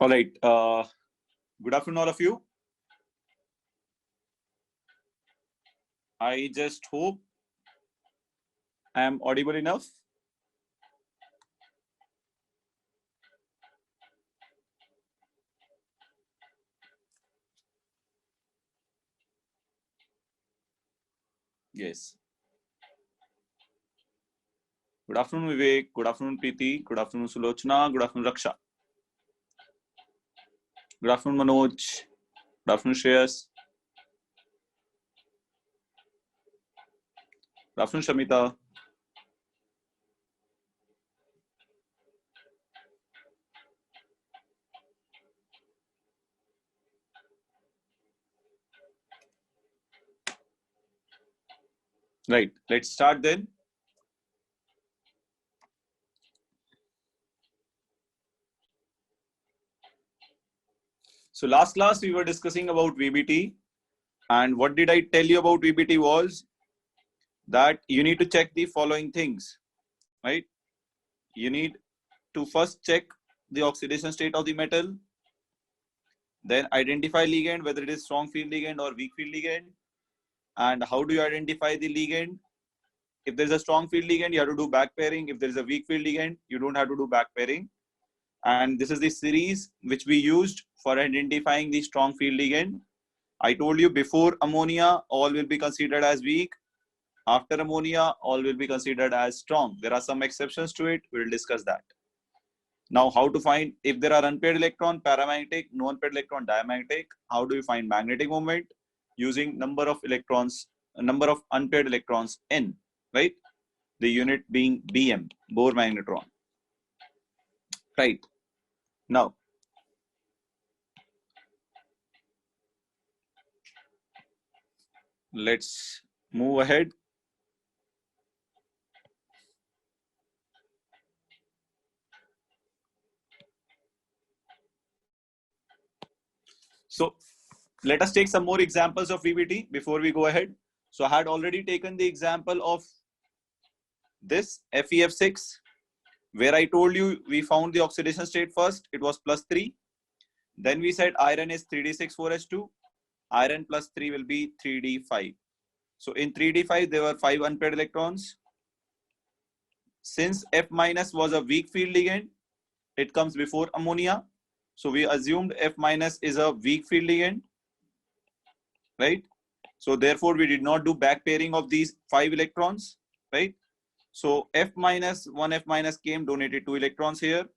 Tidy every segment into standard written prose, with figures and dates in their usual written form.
All right. Good afternoon, all of you. I just hope I am audible enough. Yes. Good afternoon, Vivek. Good afternoon, Preeti. Good afternoon, Sulochana. Good afternoon, Raksha. Good afternoon, Manoj. Good afternoon, Shreyas. Good afternoon, Shamita. Right. Let's start then. So last class we were discussing about VBT, and what did I tell you about VBT was that you need to check the following things, right? You need to first check the oxidation state of the metal, then identify ligand, whether it is strong field ligand or weak field ligand. And how do you identify the ligand? If there's a strong field ligand, you have to do back pairing. If there's a weak field ligand, you don't have to do back pairing. And this is the series which we used for identifying the strong field ligand. I told you before ammonia, all will be considered as weak. After ammonia, all will be considered as strong. There are some exceptions to it. We'll discuss that. Now, how to find if there are unpaired electron, paramagnetic, no unpaired electron, diamagnetic. How do you find magnetic moment? Using number of electrons, number of unpaired electrons, N, right? The unit being Bm, Bohr magnetron. Right. Now, let's move ahead. So let us take some more examples of VBT before we go ahead. So I had already taken the example of this FeF6, where I told you we found the oxidation state first. It was +3. Then we said iron is 3d6,4h2. Iron +3 will be 3d5. So in 3d5, there were 5 unpaired electrons. Since F- was a weak field ligand, it comes before ammonia. So we assumed F- is a weak field ligand, right? So therefore, we did not do back pairing of these 5 electrons, right? So F-, one F- came, donated 2 electrons here,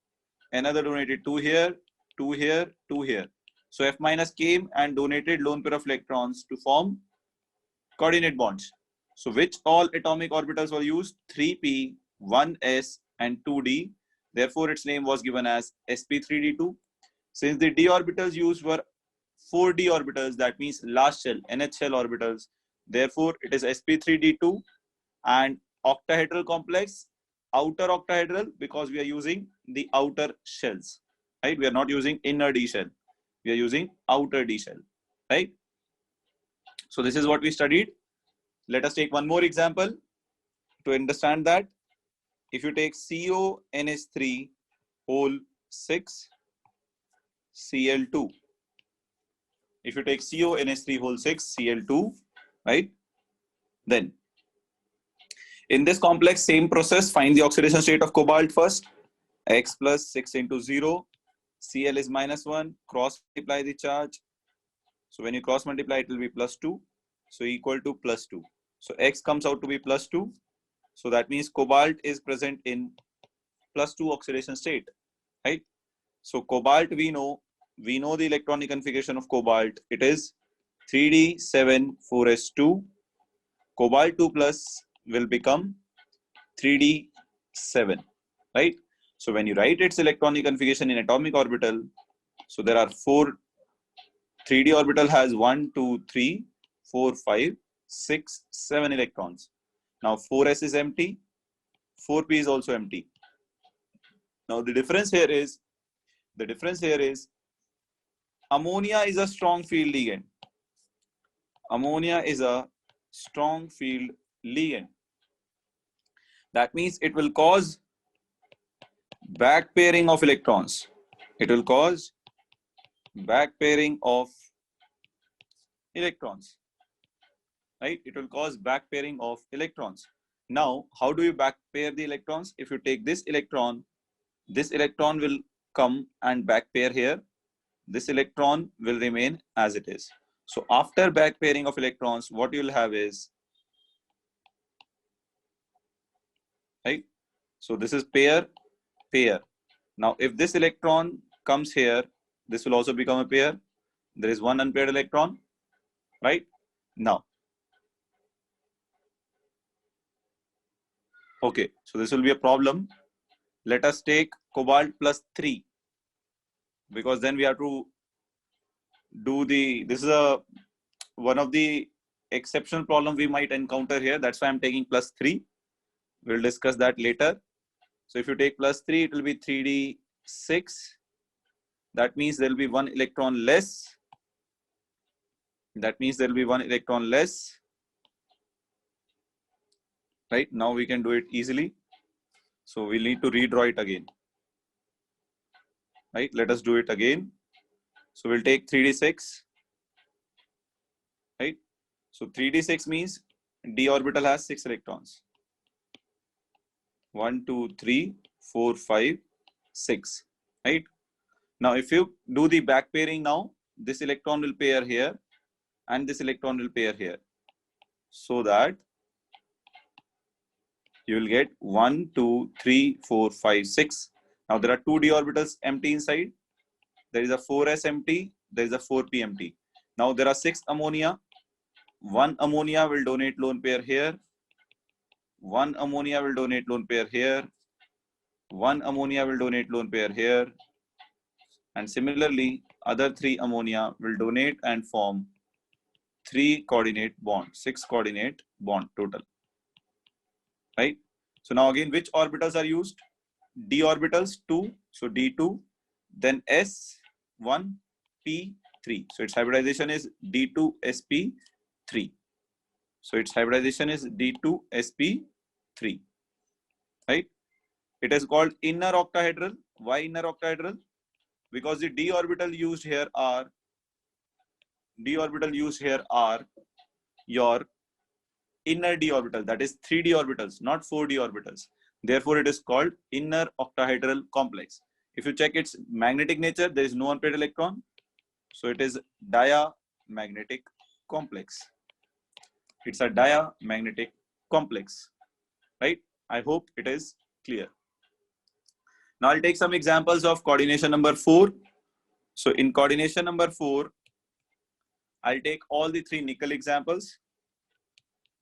another donated 2 here, 2 here, 2 here. So F- came and donated lone pair of electrons to form coordinate bonds. So which all atomic orbitals were used? 3p, 1s, and 2d. Therefore, its name was given as sp3d2. Since the d orbitals used were 4d orbitals, that means last shell, NH shell orbitals. Therefore, it is sp3d2. And octahedral complex, outer octahedral, because we are using the outer shells, right? We are not using inner d shell. We are using outer d shell, right? So this is what we studied. Let us take one more example to understand that. If you take CONH3 whole 6 Cl2, if you take CONH3 whole 6 Cl2, right? Then in this complex, same process, find the oxidation state of cobalt first. X plus 6 into 0, Cl is -1, cross multiply the charge. So when you cross multiply, it will be +2. So equal to +2. So X comes out to be +2. So that means cobalt is present in +2 oxidation state, right? So cobalt, we know the electronic configuration of cobalt. It is 3d7,4s2. Cobalt 2 plus will become 3d7, right? So when you write its electronic configuration in atomic orbital, so there are 3d orbital has 1, 2, 3, 4, 5, 6, 7 electrons. Now 4s is empty, 4p is also empty. Now the difference here is ammonia is a strong field ligand. Ammonia is a strong field ligand. That means it will cause back pairing of electrons. It will cause back pairing of electrons, right? It will cause back pairing of electrons. Now, how do you back pair the electrons? If you take this electron will come and back pair here. This electron will remain as it is. So after back pairing of electrons, what you'll have is, right? So this is pair, pair. Now, if this electron comes here, this will also become a pair. There is one unpaired electron, right? Now, okay, so this will be a problem. Let us take cobalt plus 3, because then we have to do this is one of the exceptional problem we might encounter here. That's why I'm taking plus 3. We'll discuss that later. So if you take plus 3, it will be 3d6. That means there will be one electron less. That means there will be one electron less. Right? Now we can do it easily. So we'll need to redraw it again. Right? Let us do it again. So we'll take 3d6. Right? So 3d6 means d orbital has 6 electrons. 1, 2, 3, 4, 5, 6. Right? Now, if you do the back pairing now, this electron will pair here and this electron will pair here. So that you will get 1, 2, 3, 4, 5, 6. Now, there are 2 d orbitals empty inside. There is a 4s empty. There is a 4p empty. Now, there are 6 ammonia. 1 ammonia will donate lone pair here. 1 ammonia will donate lone pair here. 1 ammonia will donate lone pair here. And similarly, other 3 ammonia will donate and form 3 coordinate bond, 6 coordinate bond total. Right? So now again, which orbitals are used? D orbitals 2, so D2, then S1, P3. So its hybridization is D2sp3. So its hybridization is D2sp3. Right? It is called inner octahedral. Why inner octahedral? Because the d orbital used here are your inner d orbital, that is 3d orbitals, not 4d orbitals. Therefore, it is called inner octahedral complex. If you check its magnetic nature, there is no unpaired electron. So it is diamagnetic complex. It's a diamagnetic complex, right? I hope it is clear. Now I'll take some examples of coordination number 4. So in coordination number 4, I'll take all the 3 nickel examples.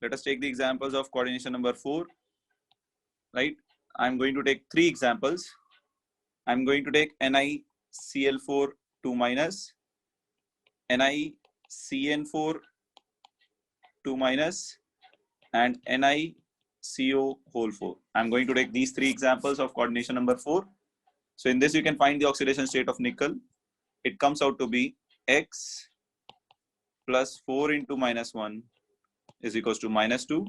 Let us take the examples of coordination number 4. Right? I'm going to take 3 examples. I'm going to take NiCl4 2 minus, NiCN4 2 minus, and NiCO whole 4. I'm going to take these 3 examples of coordination number 4. So in this, you can find the oxidation state of nickel. It comes out to be X plus 4 into minus 1 is equals to minus 2.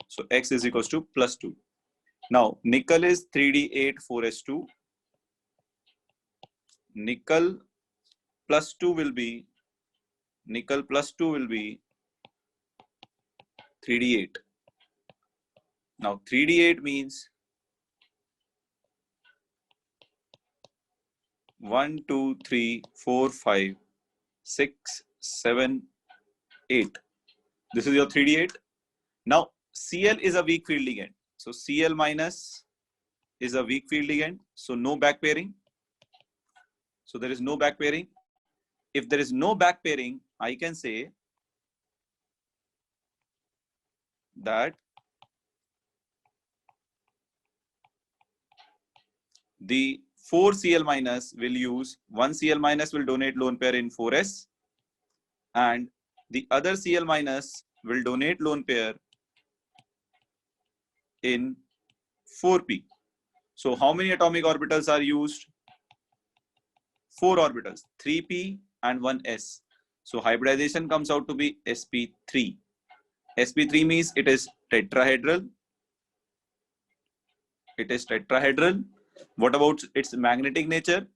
So X is equals to plus 2. Now, nickel is 3d8 4s2. Nickel plus 2 will be 3d8. Now, 3d8 means 1, 2, 3, 4, 5, 6, 7, 8. This is your 3d8. Now, Cl is a weak field ligand. So, Cl minus is a weak field ligand. So, no back pairing. So, there is no back pairing. If there is no back pairing, I can say that the 4 Cl minus will use 1 Cl minus will donate lone pair in 4s, and the other Cl minus will donate lone pair in 4p. So how many atomic orbitals are used? 4 orbitals, 3p and 1s. So hybridization comes out to be sp3. sp3 means it is tetrahedral. It is tetrahedral. What about its magnetic nature?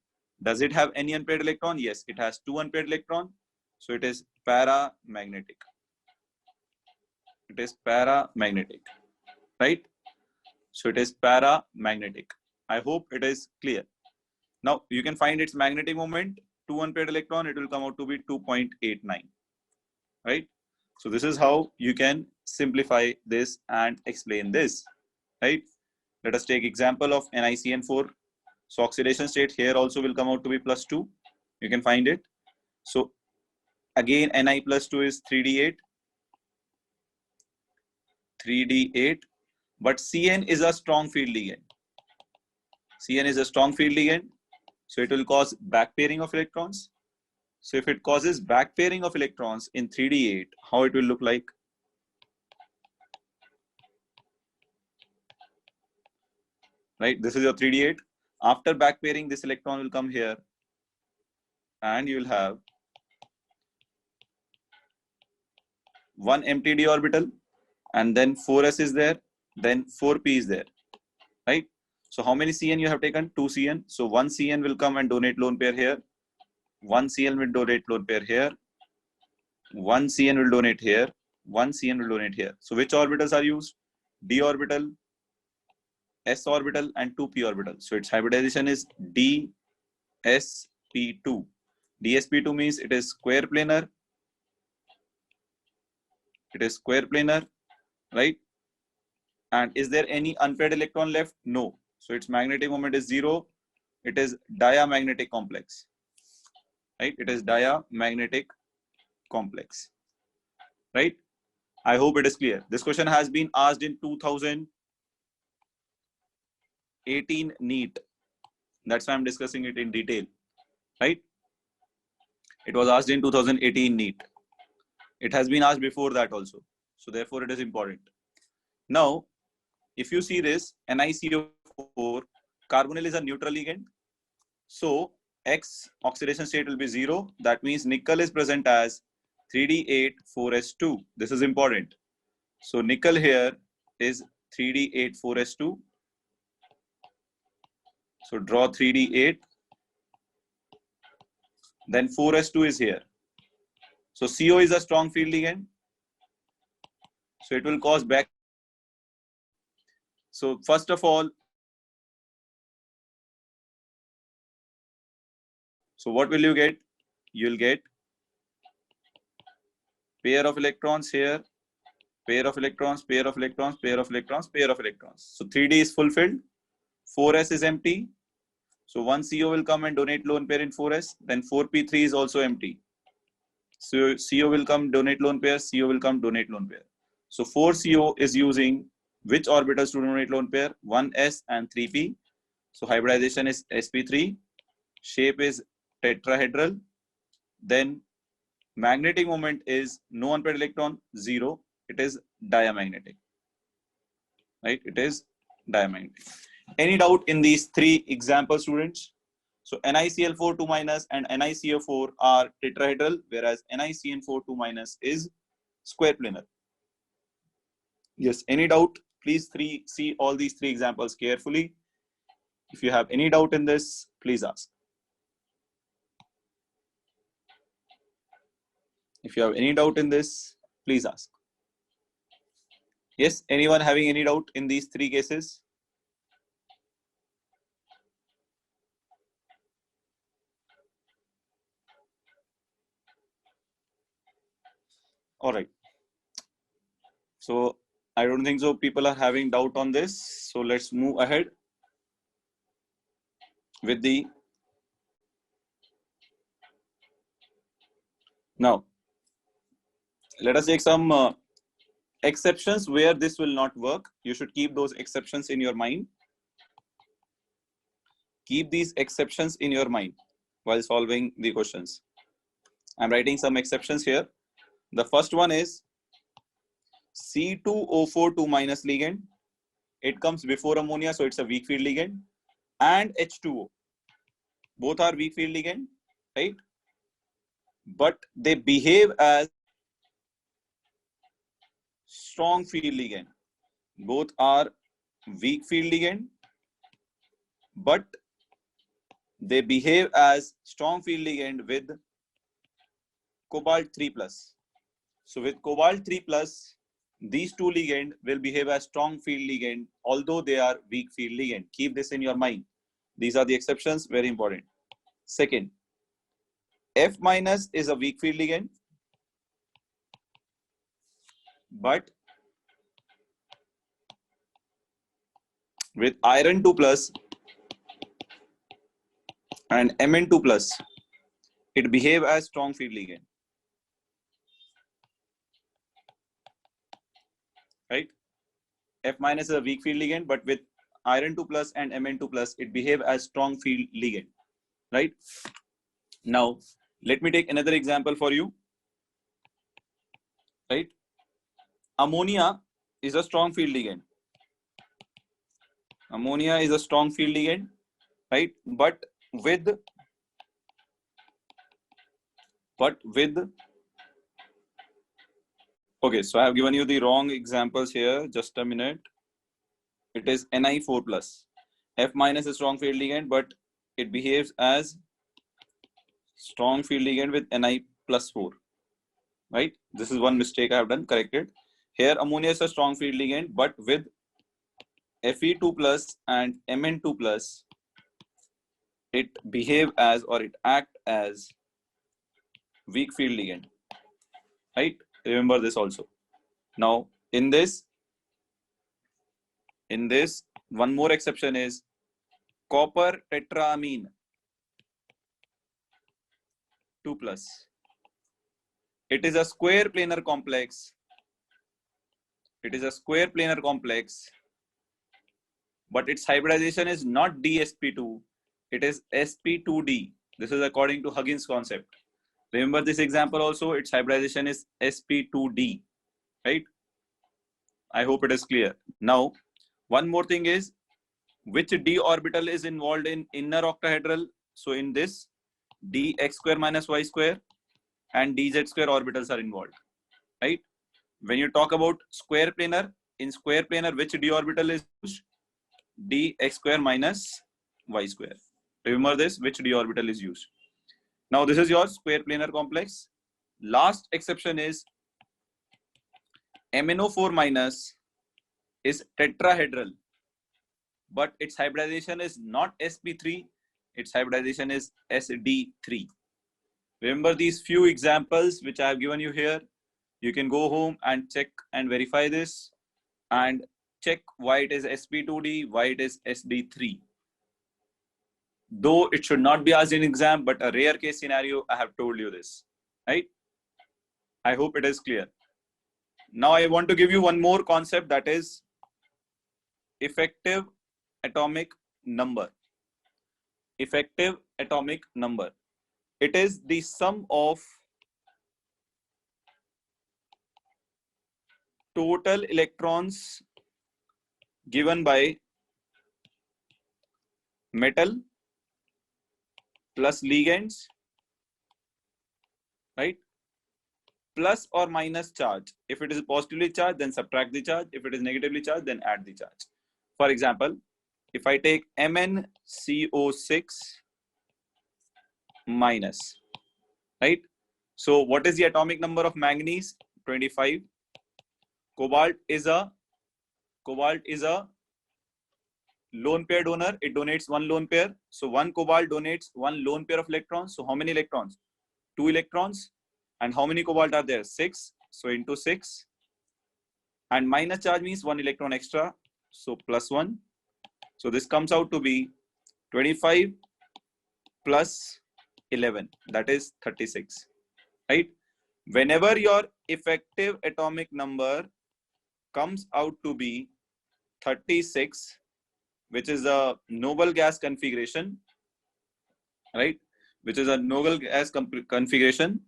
Does it have any unpaired electron? Yes, it has 2 unpaired electron. So it is paramagnetic. It is paramagnetic, right? So it is paramagnetic. I hope it is clear. Now you can find its magnetic moment, 2 unpaired electron, it will come out to be 2.89, right? So this is how you can simplify this and explain this, right? Let us take example of NiCN4. So oxidation state here also will come out to be +2. You can find it. So again, Ni +2 is 3d8. 3d8. But Cn is a strong field ligand. Cn is a strong field ligand. So it will cause back pairing of electrons. So if it causes back pairing of electrons in 3d8, how it will look like? Right, this is your 3d8. After back pairing, this electron will come here and you will have one empty d orbital and then 4s is there, then 4p is there, right? So how many Cn you have taken? 2 Cn. So 1 Cn will come and donate lone pair here. 1 Cn will donate lone pair here. 1 Cn will donate here. 1 Cn will donate here. So which orbitals are used? D orbital, S orbital and 2p orbital. So its hybridization is dsp2. dsp2 means it is square planar. It is square planar, right? And is there any unpaired electron left? No. So its magnetic moment is 0. It is diamagnetic complex, right? It is diamagnetic complex, right? I hope it is clear. This question has been asked in 2018 NEET. That's why I'm discussing it in detail, right? It was asked in 2018 NEET. It has been asked before that also. So therefore it is important. Now, if you see this, NiCO4, carbonyl is a neutral ligand. So X oxidation state will be 0. That means nickel is present as 3d8 4s2. This is important. So nickel here is 3d8 4s2. So draw 3d8. Then 4s2 is here. So CO is a strong field ligand. So it will cause back. So first of all, so what will you get? You'll get pair of electrons here, pair of electrons, pair of electrons, pair of electrons, pair of electrons. So 3D is fulfilled. 4s is empty. So one CO will come and donate lone pair in 4s. Then 4p3 is also empty. So CO will come donate lone pair, CO will come donate lone pair. So 4CO is using which orbitals to donate lone pair? 1s and 3p. So hybridization is sp3. Shape is tetrahedral. Then magnetic moment is no unpaired electron, 0. It is diamagnetic, right? It is diamagnetic. Any doubt in these 3 example, students? So NiCl4 2- and NiCO4 are tetrahedral, whereas NiCN4 2- is square planar. Yes, any doubt? Please see all these 3 examples carefully. If you have any doubt in this, please ask. If you have any doubt in this, please ask. Yes, anyone having any doubt in these 3 cases? All right. So I don't think so people are having doubt on this. So let's move ahead with the now. Let us take some exceptions where this will not work. You should keep those exceptions in your mind. Keep these exceptions in your mind while solving the questions. I'm writing some exceptions here. The first one is C2O4 2- ligand. It comes before ammonia, so it's a weak field ligand. And H2O. Both are weak field ligand, right? But they behave as strong field ligand. Both are weak field ligand, but they behave as strong field ligand with cobalt 3+. So with cobalt 3+, these two ligand will behave as strong field ligand, although they are weak field ligand. Keep this in your mind. These are the exceptions, very important. Second, F- is a weak field ligand, but with iron 2+ and Mn2+, it behave as strong field ligand. Right? F- is a weak field ligand, but with iron 2+ and Mn2+, it behave as strong field ligand. Right? Now, let me take another example for you. Right? Ammonia is a strong field ligand. Ammonia is a strong field ligand, right? But with okay, so I have given you the wrong examples here. Just a minute. It is Ni4+. F- is a strong field ligand, but it behaves as strong field ligand with Ni+4. Right? This is one mistake I have done. Corrected. Here, ammonia is a strong field ligand, but with Fe2+ and Mn2+, it behave as, or it act as, weak field ligand. Right? Remember this also. Now, in this, one more exception is copper tetraamine 2+. It is a square planar complex. It is a square planar complex, but its hybridization is not dsp2. It is sp2d. This is according to Huggins concept. Remember this example also. Its hybridization is sp2d. Right? I hope it is clear. Now, one more thing is, which d orbital is involved in inner octahedral? So in this, dx² - y² and dz² orbitals are involved, right? When you talk about square planar, in square planar, which d orbital is used? dx² - y². Remember this, which d orbital is used. Now this is your square planar complex. Last exception is MnO4- is tetrahedral, but its hybridization is not sp3, its hybridization is sd3. Remember these few examples which I have given you here. You can go home and check and verify this and check why it is sp2d, why it is sd3. Though it should not be asked in exam, but a rare case scenario, I have told you this, right? I hope it is clear. Now I want to give you one more concept, that is effective atomic number. Effective atomic number. It is the sum of total electrons given by metal plus ligands, right? Plus or minus charge. If it is positively charged, then subtract the charge. If it is negatively charged, then add the charge. For example, if I take MnCO6 minus, right? So what is the atomic number of manganese? 25. Cobalt is a lone pair donor. It donates one lone pair. So one cobalt donates one lone pair of electrons. So how many electrons? 2 electrons. And how many cobalt are there? 6. So into 6. And minus charge means 1 electron extra. So plus 1. So this comes out to be 25 plus 11. That is 36. Right? Whenever your effective atomic number comes out to be 36, which is a noble gas configuration, right? Which is a noble gas configuration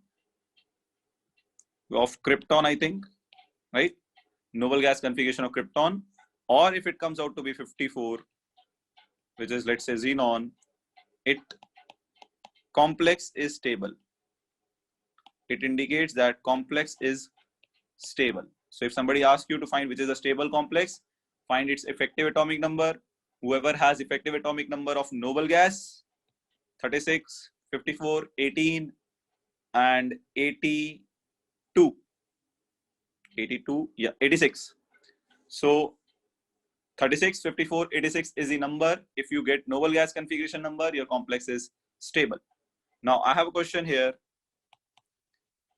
of krypton, I think, right? Noble gas configuration of krypton. Or if it comes out to be 54, which is, let's say, xenon, it complex is stable. It indicates that complex is stable. So if somebody asks you to find which is a stable complex, find its effective atomic number. Whoever has effective atomic number of noble gas, 36, 54, 18, and 82. 82, yeah, 86. So 36, 54, 86 is the number. If you get noble gas configuration number, your complex is stable. Now I have a question here.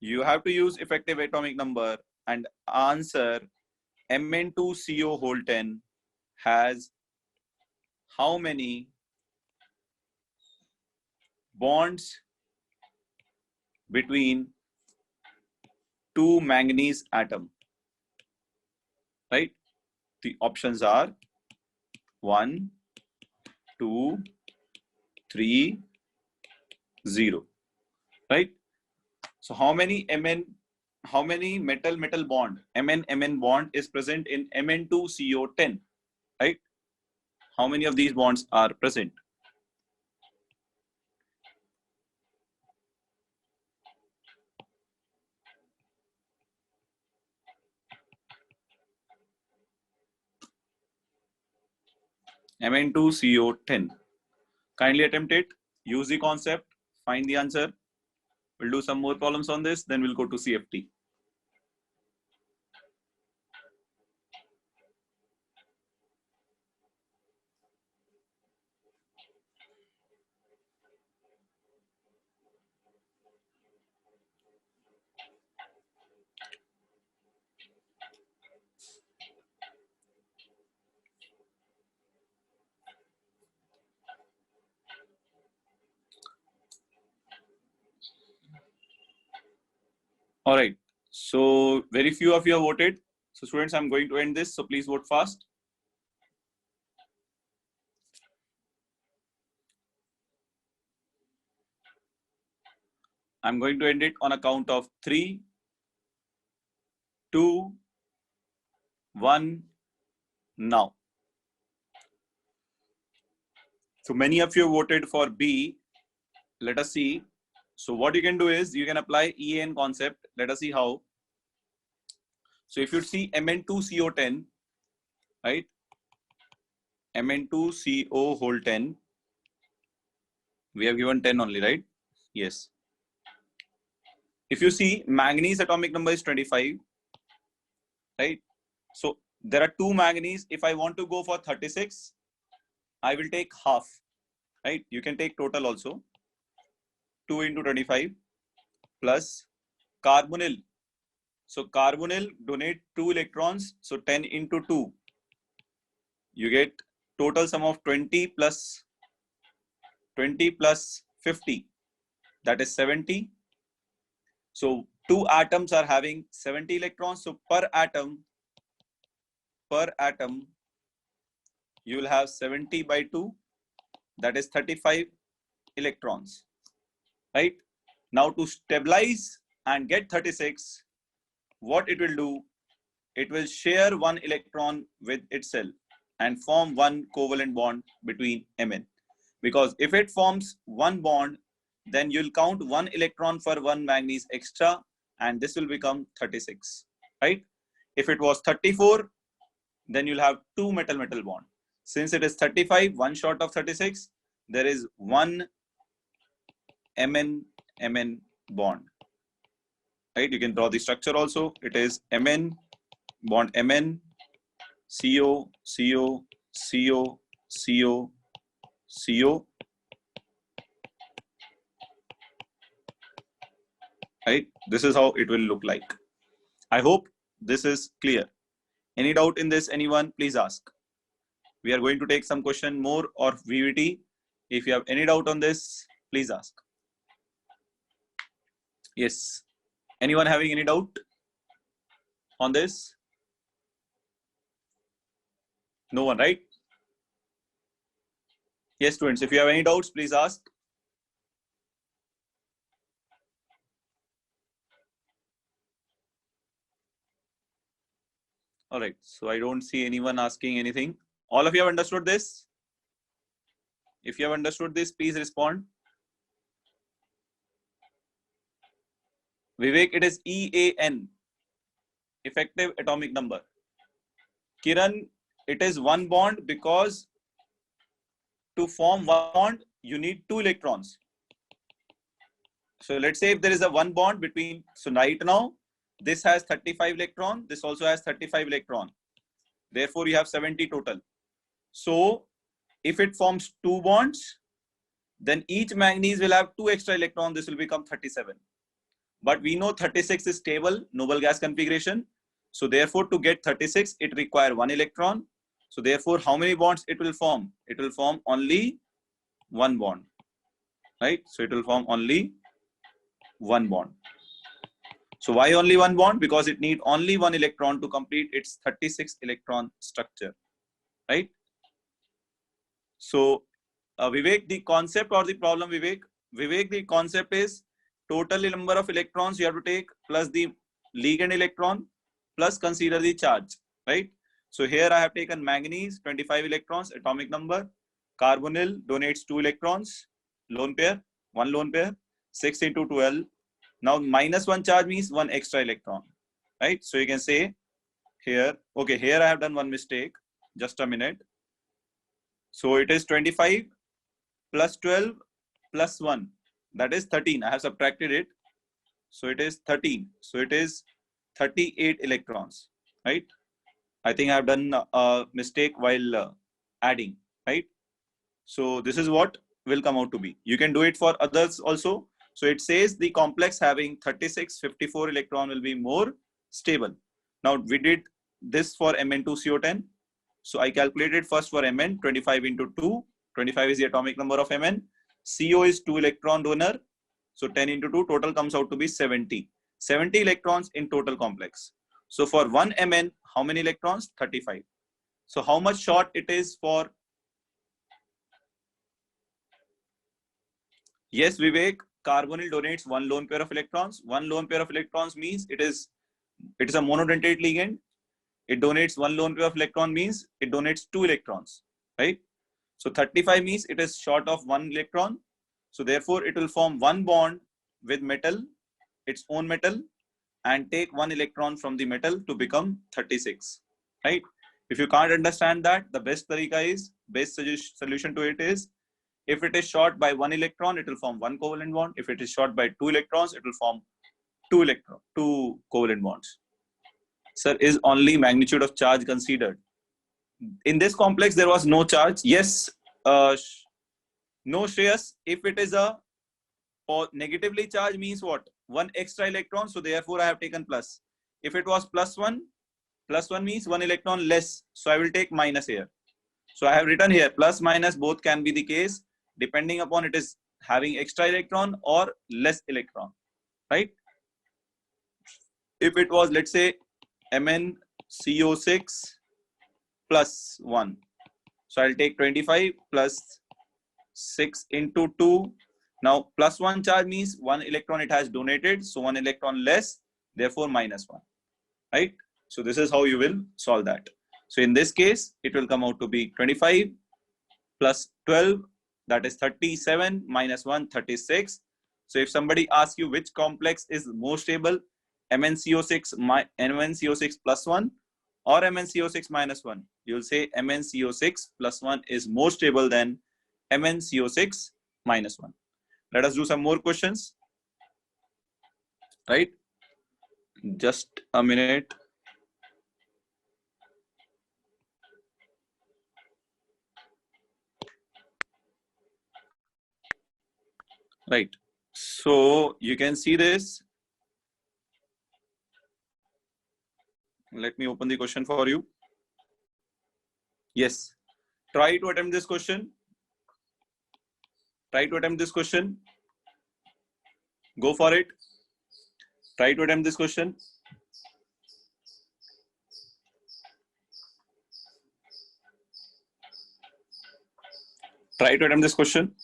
You have to use effective atomic number and answer Mn2CO whole 10 has how many bonds between two manganese atom, right? The options are 1, 2, 3, 0, right? So how many metal bond, Mn bond is present in Mn2CO10, right? How many of these bonds are present? Mn2CO10. Kindly attempt it, use the concept, find the answer. We'll do some more problems on this, then we'll go to CFT. All right, so very few of you have voted. So students, I'm going to end this, so please vote fast. I'm going to end it on a count of 3, 2, 1, now. So many of you voted for B. Let us see. So what you can do is you can apply EAN concept. Let us see how. So if you see Mn2CO10, right? Mn2CO whole 10. We have given 10 only, right? Yes. If you see manganese atomic number is 25, right? So there are two manganese. If I want to go for 36, I will take half, right? You can take total also. 2 into 25 plus carbonyl. So carbonyl donate 2 electrons. So 10 into 2. You get total sum of 20 plus 50. That is 70. So two atoms are having 70 electrons. So per atom, you will have 70 by 2. That is 35 electrons, right? Now to stabilize and get 36, what it will do, it will share one electron with itself and form one covalent bond between Mn. Because if it forms one bond, then you'll count one electron for one manganese extra, and this will become 36, right? If it was 34, then you'll have two metal-metal bond. Since it is 35, one short of 36, there is one Mn bond, right? You can draw the structure also. It is Mn bond Mn, CO, CO, CO, CO, CO, right? This is how it will look like. I hope this is clear. Any doubt in this, anyone, please ask. We are going to take some question more or VVT. If you have any doubt on this, please ask. Yes. Anyone having any doubt on this? No one, right? Yes, students, if you have any doubts, please ask. All right, so I don't see anyone asking anything. All of you have understood this? If you have understood this, please respond. Vivek, it is EAN, effective atomic number. Kiran, it is one bond because to form one bond, you need 2 electrons. So let's say if there is a one bond between, so right now, this has 35 electron, this also has 35 electron. Therefore, you have 70 total. So if it forms 2 bonds, then each manganese will have 2 extra electrons. This will become 37. But we know 36 is stable, noble gas configuration. So therefore, to get 36, it requires 1 electron. So therefore, how many bonds it will form? It will form only 1 bond, right? So it will form only 1 bond. So why only 1 bond? Because it needs only 1 electron to complete its 36 electron structure, right? So Vivek, the concept or the problem, Vivek, the concept is total number of electrons you have to take plus the ligand electron plus consider the charge, right? So here I have taken manganese, 25 electrons, atomic number. Carbonyl donates 2 electrons, lone pair, 1 lone pair, 6 into 12. Now -1 charge means 1 extra electron, right? So you can say here, okay, here I have done one mistake. Just a minute. So it is 25 plus 12 plus 1. That is 13. I have subtracted it. So it is 13. So it is 38 electrons, right? I think I have done a mistake while adding, right? So this is what will come out to be. You can do it for others also. So it says the complex having 36, 54 electron will be more stable. Now we did this for Mn2CO10. So I calculated first for Mn, 25 into 2. 25 is the atomic number of Mn. CO is 2 electron donor. So 10 into 2, total comes out to be 70. 70 electrons in total complex. So for 1 Mn, how many electrons? 35. So how much short it is for? Yes, Vivek, carbonyl donates 1 lone pair of electrons. 1 lone pair of electrons means it is a monodentate ligand. It donates 1 lone pair of electron means it donates 2 electrons, right? So 35 means it is short of 1 electron. So therefore, it will form 1 bond with metal, its own metal, and take 1 electron from the metal to become 36, right? If you can't understand that, the best solution to it is, if it is short by 1 electron, it will form 1 covalent bond. If it is short by 2 electrons, it will form 2 covalent bonds. Sir, is only magnitude of charge considered? In this complex, there was no charge. Yes, no, Shreyas. If it is a negatively charged means what? 1 extra electron. So therefore, I have taken plus. If it was plus 1 means 1 electron less. So I will take minus here. So I have written here plus minus, both can be the case depending upon it is having extra electron or less electron, right? If it was, let's say, MnCO6 plus 1. So I'll take 25 plus 6 into 2. Now plus 1 charge means 1 electron it has donated. So 1 electron less, therefore minus 1, right? So this is how you will solve that. So in this case, it will come out to be 25 plus 12, that is 37, minus 1, 36. So if somebody asks you which complex is more stable, MnCO6 plus 1 or MnCO6 minus 1, you'll say MnCO6 plus 1 is more stable than MnCO6 minus 1. Let us do some more questions, right? Just a minute. Right. So you can see this. Let me open the question for you. Yes. Try to attempt this question. Try to attempt this question. Go for it. Try to attempt this question. Try to attempt this question.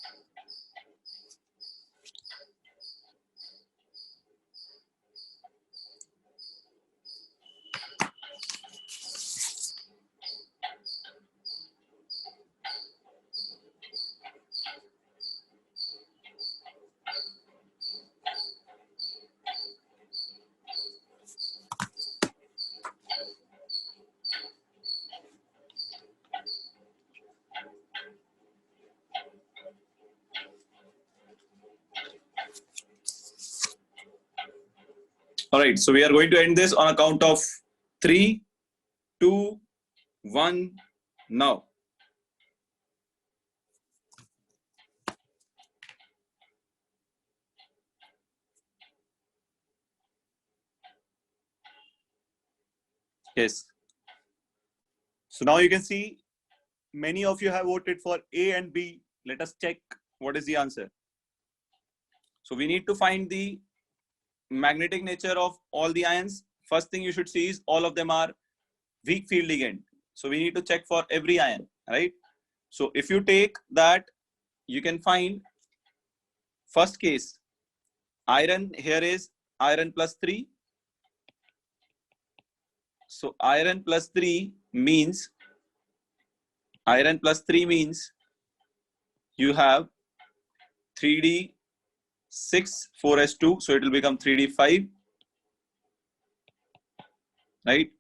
All right, so we are going to end this on a count of 3, 2, 1, now. Yes. So now you can see many of you have voted for A and B. Let us check what is the answer. So we need to find the magnetic nature of all the ions. First thing you should see is all of them are weak field ligand. So we need to check for every ion, right? So if you take that, you can find first case, iron here is iron plus 3. So iron plus 3 means you have 3d6 4s2, so it will become 3d5, right?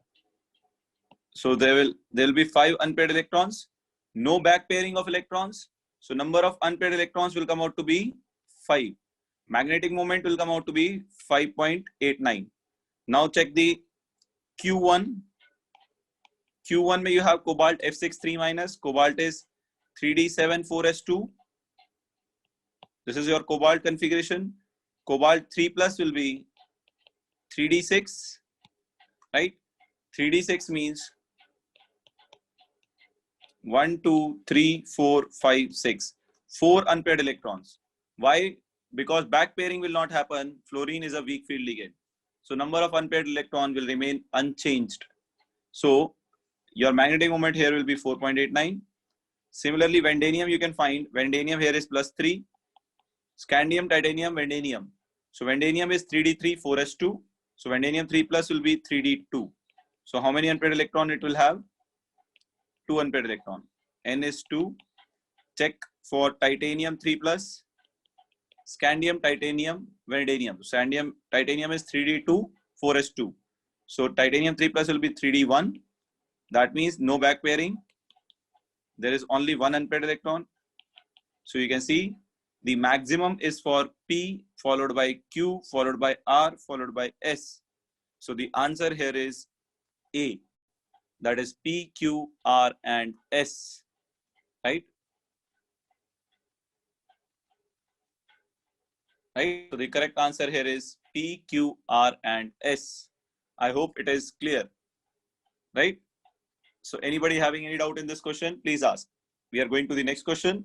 So there will be 5 unpaired electrons, no back pairing of electrons, so number of unpaired electrons will come out to be 5. Magnetic moment will come out to be 5.89. Now check the Q1. Q1 mein you have cobalt F6 3 minus, cobalt is 3d7 4s2. This is your cobalt configuration. Cobalt 3 plus will be 3d6, right? 3d6 means 1, 2, 3, 4, 5, 6. 4 unpaired electrons. Why? Because back pairing will not happen. Fluorine is a weak field ligand. So number of unpaired electron will remain unchanged. So your magnetic moment here will be 4.89. Similarly, vanadium you can find. Vanadium here is plus 3. Scandium, titanium, vanadium. So vanadium is 3d3 4s2. So vanadium 3 plus will be 3d2. So how many unpaired electron it will have? 2 unpaired electron. N is 2. Check for titanium 3 plus. Scandium, titanium, vanadium. Scandium, titanium is 3d2 4s2. So titanium 3 plus will be 3d1. That means no back pairing. There is only one unpaired electron. So you can see the maximum is for P followed by Q followed by R followed by S. So the answer here is A. That is P, Q, R and S. Right? Right? So the correct answer here is P, Q, R and S. I hope it is clear. Right? So anybody having any doubt in this question, please ask. We are going to the next question.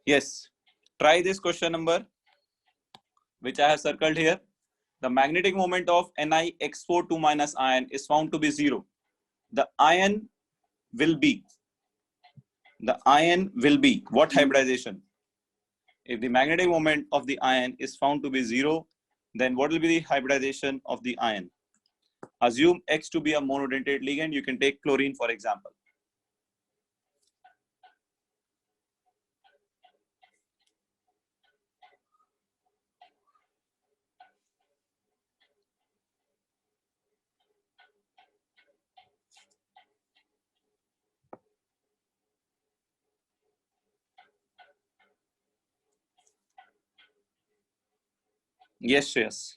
Yes. Try this question number, which I have circled here. The magnetic moment of NiX4 2- ion is found to be 0. The ion will be what hybridization? If the magnetic moment of the ion is found to be 0, then what will be the hybridization of the ion? Assume X to be a monodentate ligand. You can take chlorine, for example. Yes, yes.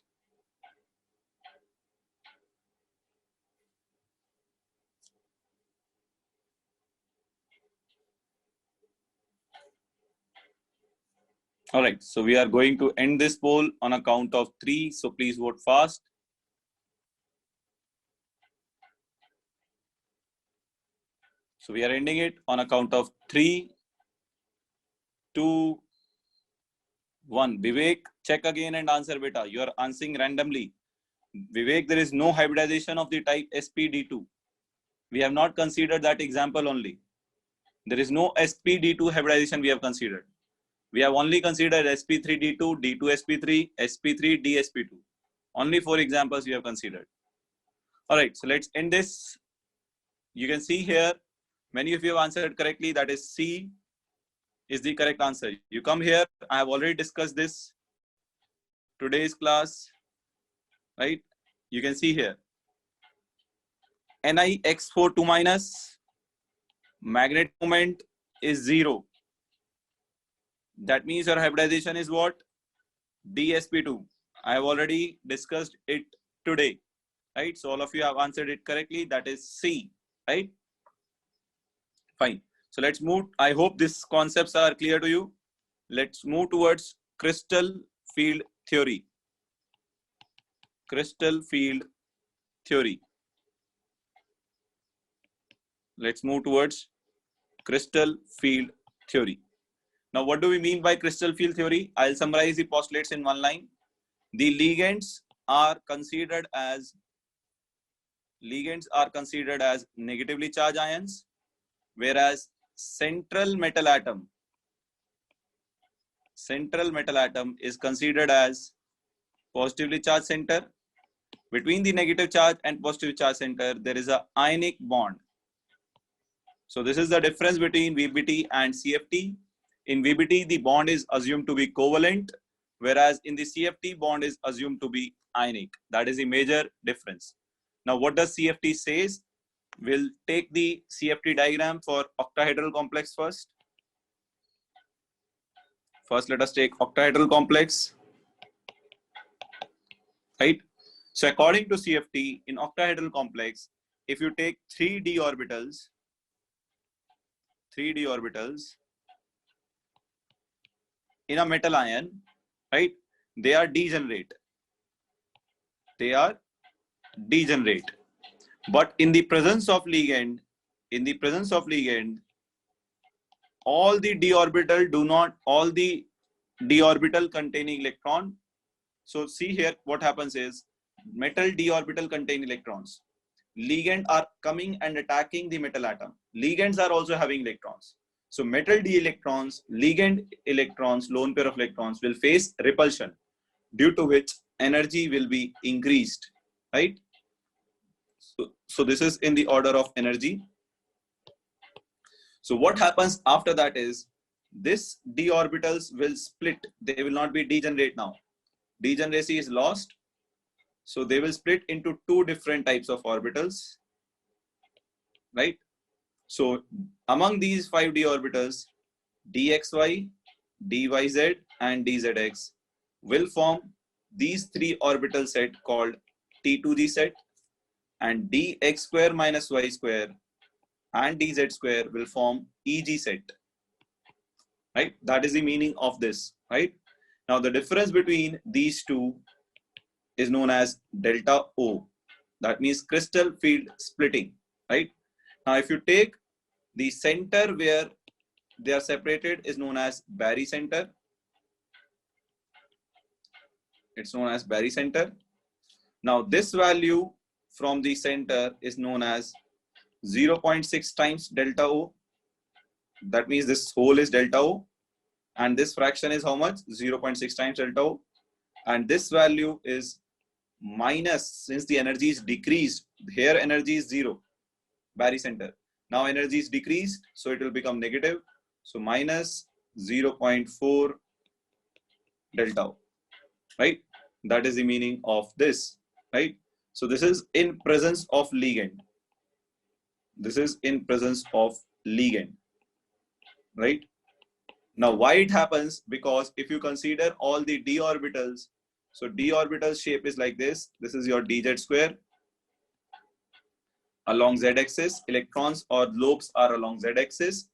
All right, so we are going to end this poll on a count of 3. So please vote fast. So we are ending it on a count of 3, 2, 1. Vivek, check again and answer, beta. You are answering randomly. Vivek, there is no hybridization of the type sp_d2. We have not considered that example only. There is no sp_d2 hybridization we have considered. We have only considered sp3d2, d2sp3, sp3dsp2. Only 4 examples we have considered. All right, so let's end this. You can see here, many of you have answered correctly. That is C is the correct answer. You come here, I have already discussed this today's class, right? You can see here. NiX4 2 minus, magnetic moment is 0. That means your hybridization is what? DsP2. I have already discussed it today, right? So all of you have answered it correctly. That is C, right? Fine. So let's move. I hope these concepts are clear to you. Let's move towards crystal field theory. Crystal field theory. Let's move towards crystal field theory. Now, what do we mean by crystal field theory? I'll summarize the postulates in one line. The ligands are considered as negatively charged ions, whereas central metal atom is considered as positively charged center. Between the negative charge and positive charge center, there is an ionic bond. So this is the difference between VBT and CFT. In VBT, the bond is assumed to be covalent, whereas in the CFT, bond is assumed to be ionic. That is the major difference. Now, what does CFT says? We'll take the CFT diagram for octahedral complex first. First, let us take octahedral complex, right? So according to CFT, in octahedral complex, if you take 3d orbitals in a metal ion, right? They are degenerate. But in the presence of ligand, all the d orbital containing electron. So see here, what happens is metal d orbital containing electrons. Ligand are coming and attacking the metal atom. Ligands are also having electrons. So metal d electrons, ligand electrons, lone pair of electrons will face repulsion, due to which energy will be increased, right? So this is in the order of energy. So what happens after that is this d orbitals will split. They will not be degenerate now. Degeneracy is lost. So they will split into two different types of orbitals, right? So among these 5d orbitals, dxy, dyz, and dzx will form these three orbital set called T2g set, and dx square minus y square and dz square will form EG set, right? That is the meaning of this, right? Now the difference between these two is known as delta O. That means crystal field splitting, right? Now if you take the center where they are separated is known as Barry center. It's known as Barry center. Now this value from the center is known as 0.6 times delta O. That means this whole is delta O. And this fraction is how much? 0.6 times delta O. And this value is minus, since the energy is decreased. Here energy is 0, Barry center. Now energy is decreased, so it will become negative. So minus 0.4 delta O, right? That is the meaning of this, right? So this is in presence of ligand. This is in presence of ligand, right? Now why it happens? Because if you consider all the d orbitals, so d orbital shape is like this. This is your dz square. Along z-axis, electrons or lobes are along z-axis.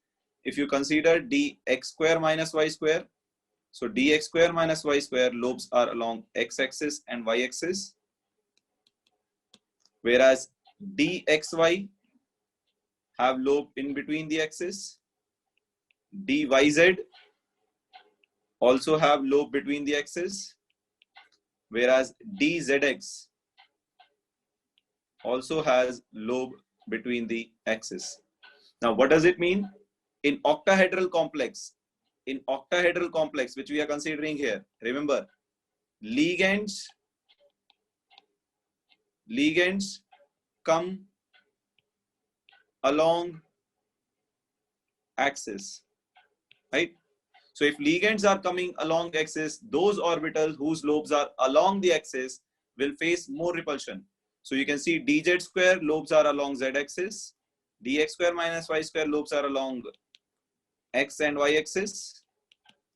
If you consider dx square minus y square, so dx square minus y square, lobes are along x-axis and y-axis. Whereas dxy have lobe in between the axis. dyz also have lobe between the axis. Whereas dzx also has lobe between the axis. Now, what does it mean? In octahedral complex, which we are considering here, remember, ligands come along axis, right? So if ligands are coming along axis, those orbitals whose lobes are along the axis will face more repulsion. So you can see dz square lobes are along z-axis, dx square minus y square lobes are along x and y axis.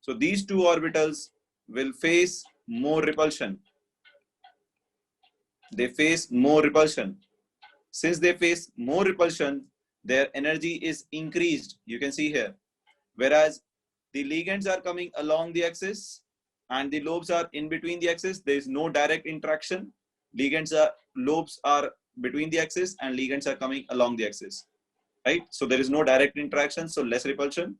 So these two orbitals will face more repulsion. They face more repulsion. Since they face more repulsion, their energy is increased. You can see here. Whereas the ligands are coming along the axis and the lobes are in between the axis, there is no direct interaction. Lobes are between the axis and ligands are coming along the axis, right? So there is no direct interaction, so less repulsion.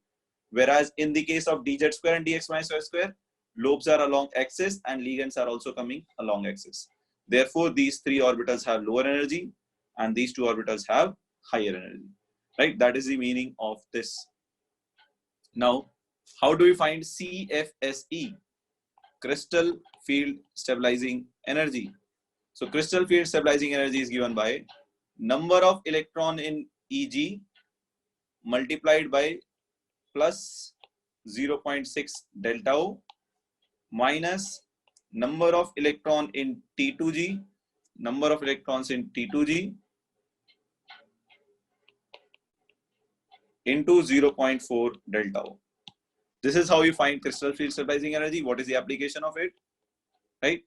Whereas in the case of dz square and dx minus y square, lobes are along axis and ligands are also coming along axis. Therefore, these three orbitals have lower energy and these two orbitals have higher energy, right? That is the meaning of this. Now, how do we find CFSE? Crystal field stabilizing energy. So crystal field stabilizing energy is given by number of electron in Eg multiplied by plus 0.6 delta O minus number of electron in T2G, number of electrons in T2G into 0.4 delta O. This is how you find crystal field stabilizing energy. What is the application of it, right?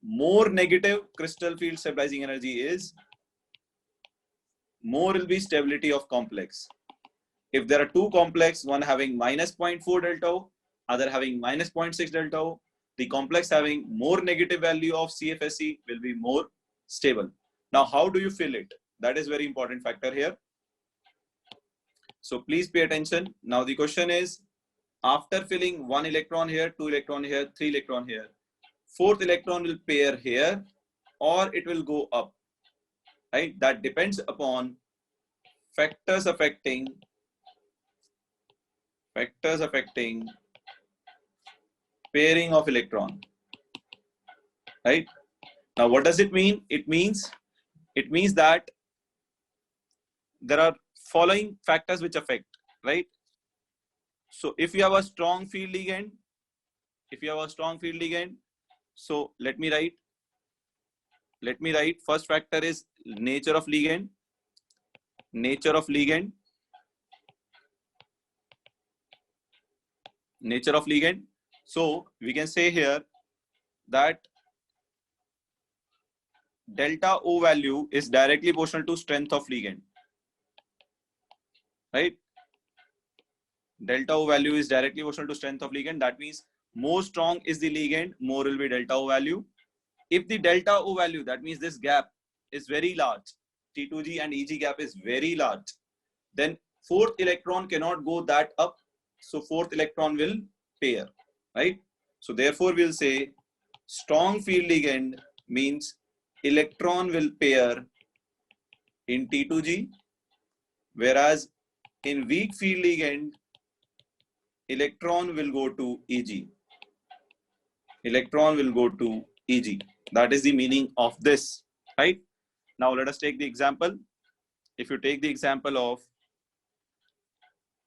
More negative crystal field stabilizing energy is, more will be stability of complex. If there are two complex, one having minus 0.4 delta O, other having minus 0.6 delta O, the complex having more negative value of CFSE will be more stable. Now, how do you fill it? That is very important factor here. So please pay attention. Now the question is, after filling 1 electron here, 2 electron here, 3 electron here, 4th electron will pair here or it will go up, right? That depends upon factors affecting pairing of electron, right? Now what does it mean? It means that there are following factors which affect, right? So if you have a strong field ligand, so let me write first factor is nature of ligand. So we can say here that delta O value is directly proportional to strength of ligand, right? Delta O value is directly proportional to strength of ligand. That means more strong is the ligand, more will be delta O value. If the delta O value, that means this gap is very large, T2G and EG gap is very large, then 4th electron cannot go that up. So 4th electron will pair, right? So therefore we'll say strong field ligand means electron will pair in T2G, whereas in weak field ligand, electron will go to EG. That is the meaning of this, right? Now let us take the example. If you take the example of,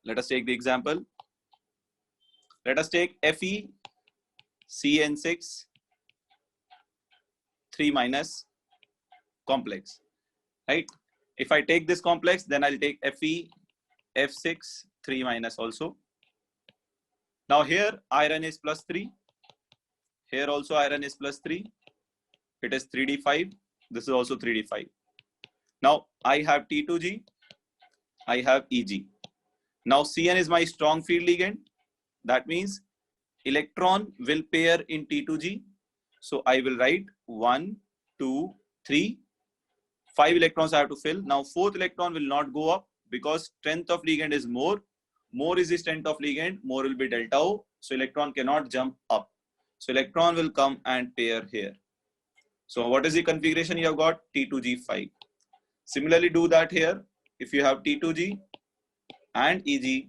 let us take FeCN6 3 minus complex, right? If I take this complex, then I'll take FeF6 3 minus also. Now here iron is plus 3. Here also iron is plus 3. It is 3d5. This is also 3d5. Now I have T2G. I have EG. Now Cn is my strong field ligand. That means electron will pair in T2G. So I will write 1, 2, 3. 5 electrons I have to fill. Now 4th electron will not go up because strength of ligand is more. More is the strength of ligand, more will be delta O. So electron cannot jump up. So electron will come and pair here. So what is the configuration you have got? T2G5. Similarly do that here. If you have T2G and EG,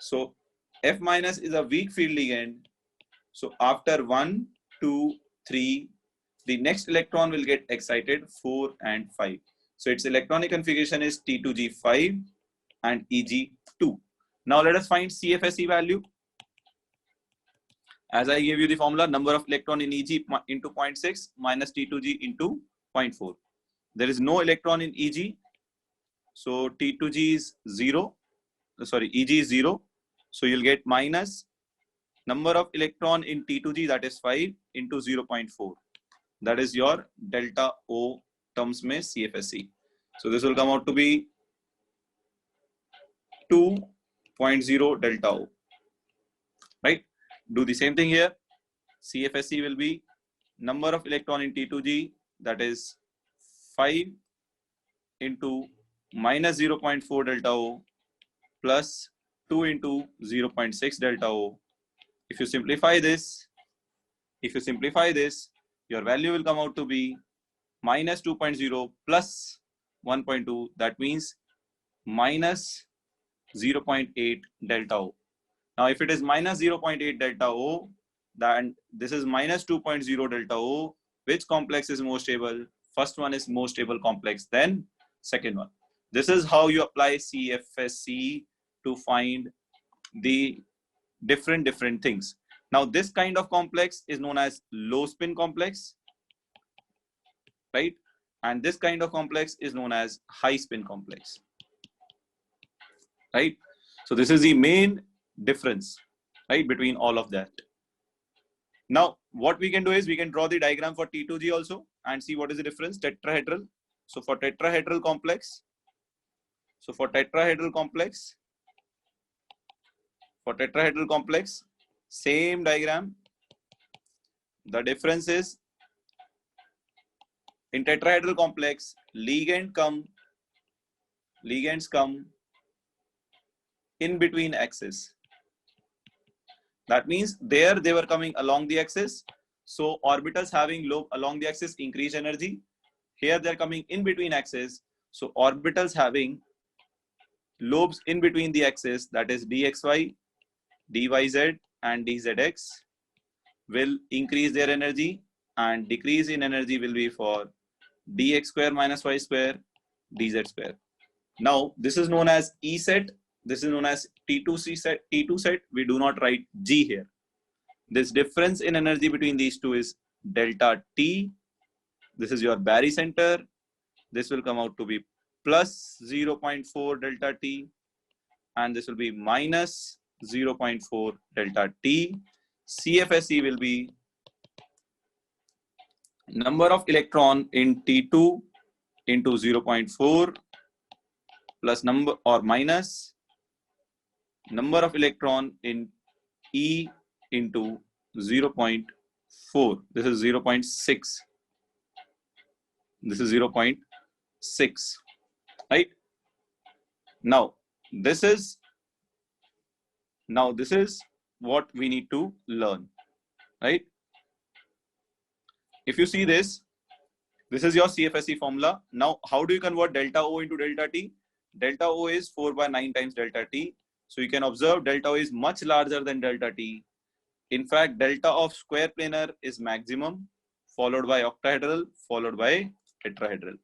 so F minus is a weak field ligand. So after 1, 2, 3, the next electron will get excited, 4 and 5. So its electronic configuration is T2G5 and EG2. Now let us find CFSE value. As I gave you the formula, number of electron in EG into 0.6 minus T2G into 0.4. There is no electron in Eg. So T2G is 0. Sorry, Eg is 0. So you'll get minus number of electron in T2G, that is 5 into 0.4. That is your delta O terms mein CFSE. So this will come out to be 2.0 delta O. Right? Do the same thing here. CFSE will be number of electron in T2G, that is 5 into minus 0.4 delta O plus 2 into 0.6 delta O. If you simplify this, your value will come out to be minus 2.0 plus 1.2. That means minus 0.8 delta O. Now, if it is minus 0.8 delta O, then this is minus 2.0 delta O. Which complex is more stable? First one is more stable complex than second one. This is how you apply CFSE to find the different things. Now, this kind of complex is known as low spin complex, right? And this kind of complex is known as high spin complex, right? So this is the main difference, right, between all of that. Now, what we can do is we can draw the diagram for T2G also and see what is the difference. Tetrahedral. So for tetrahedral complex, same diagram. The difference is in tetrahedral complex, ligands come in between axes. That means there they were coming along the axis. So orbitals having lobe along the axis increase energy. Here they're coming in between axes. So orbitals having lobes in between the axis, that is dxy, dyz and dzx, will increase their energy, and decrease in energy will be for dx square minus y square, dz square. Now this is known as E set. This is known as T2C set, T2 set. We do not write G here. This difference in energy between these two is delta T. This is your barycenter. This will come out to be plus 0.4 delta T, and this will be minus 0.4 delta T. CFSE will be number of electron in T2 into 0.4 plus number or minus number of electron in E into 0.4. This is 0.6. This is 0.6, right? Now this is what we need to learn, right? If you see this is your CFSE formula. Now, how do you convert delta O into delta T? Delta O is 4 by 9 times delta T. So you can observe delta O is much larger than delta T. In fact, delta of square planar is maximum, followed by octahedral, followed by tetrahedral.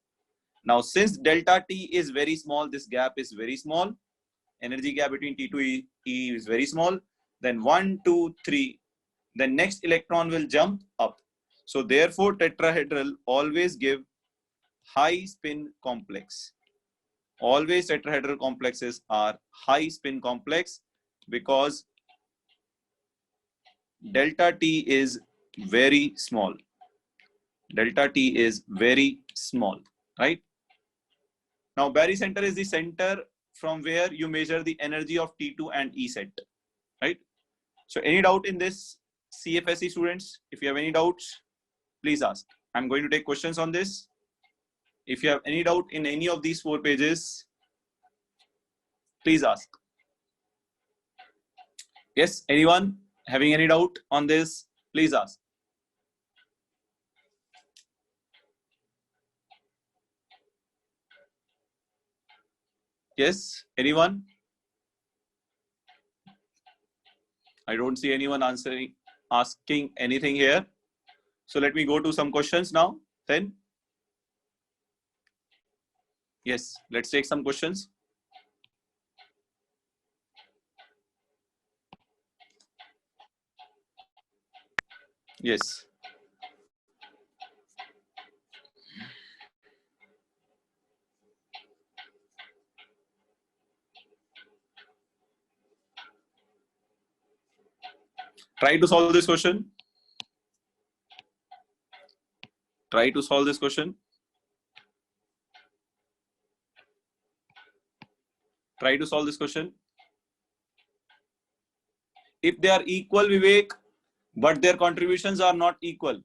Now, since delta T is very small, this gap is very small. Energy gap between T2 E is very small. Then 1, 2, 3. The next electron will jump up. So therefore, tetrahedral always give high spin complex. Always tetrahedral complexes are high spin complex because delta T is very small. Delta T is very small, right? Now, barycenter is the center from where you measure the energy of T2 and E set, right? So any doubt in this, CFSE students? If you have any doubts, please ask. I'm going to take questions on this. If you have any doubt in any of these 4 pages, please ask. Yes, anyone having any doubt on this, please ask. Yes, anyone? I don't see anyone asking anything here. So let me go to some questions now. Then, yes, let's take some questions. Yes. Try to solve this question. Try to solve this question. Try to solve this question. If they are equal, Vivek, but their contributions are not equal,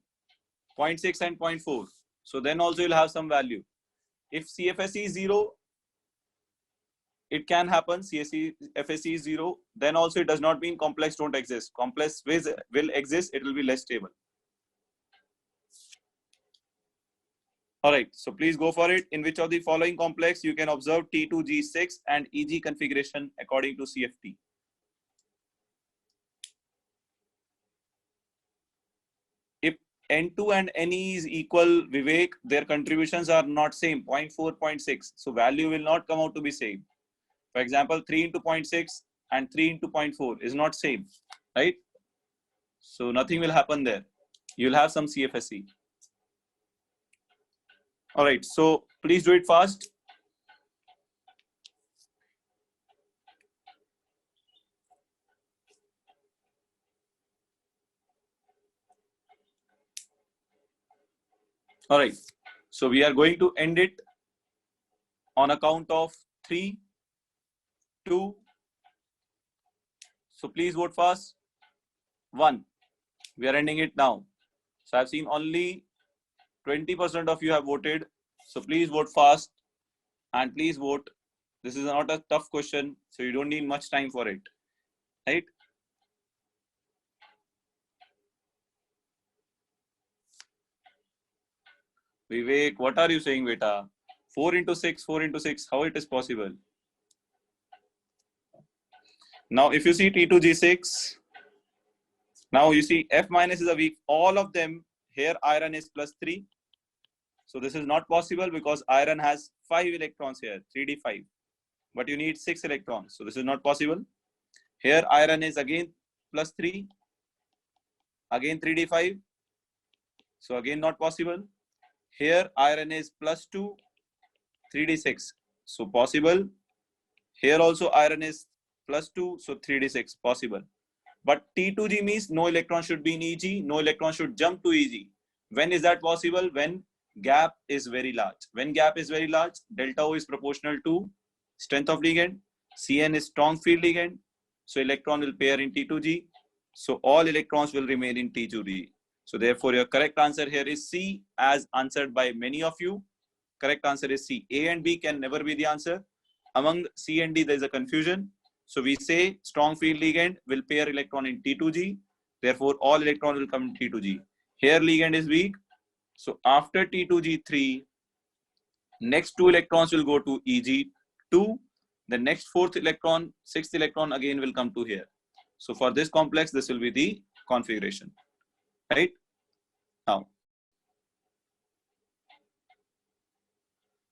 0.6 and 0.4. So then also you'll have some value. If CFSE is 0, it can happen. FSE is 0. Then also it does not mean complex don't exist. Complex will exist. It will be less stable. All right. So please go for it. In which of the following complex you can observe T2G6 and EG configuration according to CFT? If N2 and NE is equal, Vivek, their contributions are not same, 0.4, 0.6. So value will not come out to be same. For example, 3 into 0.6 and 3 into 0.4 is not same, right? So nothing will happen there. You'll have some CFSE. All right, so please do it fast. All right, so we are going to end it on account of 3, 2. So please vote fast. 1. We are ending it now. So I've seen only 20% of you have voted. So please vote fast and please vote. This is not a tough question, so you don't need much time for it, right? Vivek, what are you saying, beta? 4 into 6, 4 into 6, how it is possible? Now, if you see T2G6, now you see F minus is a weak. All of them here, iron is +3. So this is not possible because iron has 5 electrons here, 3d5. But you need 6 electrons. So this is not possible. Here, iron is again +3. Again 3d5. So again not possible. Here, iron is +2, 3d6. So possible. Here also iron is +2, so 3d6 possible. But T2G means no electron should be in EG, no electron should jump to EG. When is that possible? When gap is very large. When gap is very large, delta O is proportional to strength of ligand. Cn is strong field ligand. So electron will pair in T2G. So all electrons will remain in T2G. So therefore your correct answer here is C, as answered by many of you. Correct answer is C. A and B can never be the answer. Among C and D, there is a confusion. So we say strong field ligand will pair electron in T2G. Therefore, all electrons will come in T2G. Here ligand is weak. So after T2G3, next 2 electrons will go to EG2. The next 4th electron, 6th electron again will come to here. So for this complex, this will be the configuration, right? Now,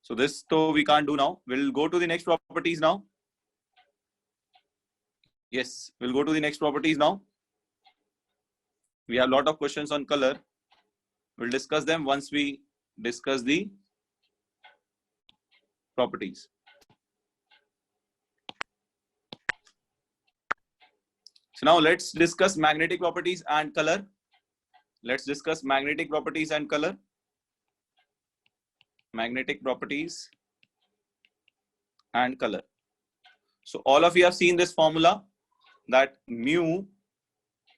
so this though we can't do now. We'll go to the next properties now. Yes, we'll go to the next properties now. We have a lot of questions on color. We'll discuss them once we discuss the properties. So now let's discuss magnetic properties and color. Let's discuss magnetic properties and color. Magnetic properties and color. So all of you have seen this formula that mu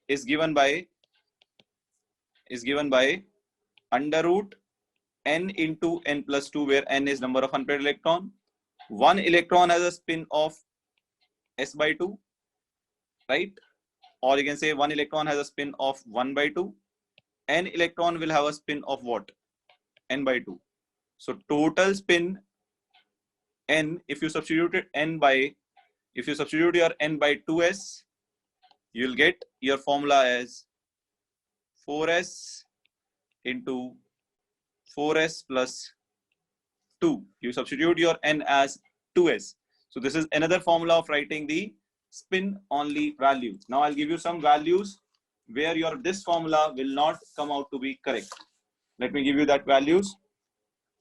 is given by under root n into n plus 2, where n is number of unpaired electron. One electron has a spin of s by 2, right? Or you can say one electron has a spin of 1 by 2. N electron will have a spin of what? N by 2. So total spin n, if you substitute your n by 2s, you'll get your formula as 4s into 4s plus 2. You substitute your n as 2s. So this is another formula of writing the spin only value. Now I'll give you some values where this formula will not come out to be correct. Let me give you that values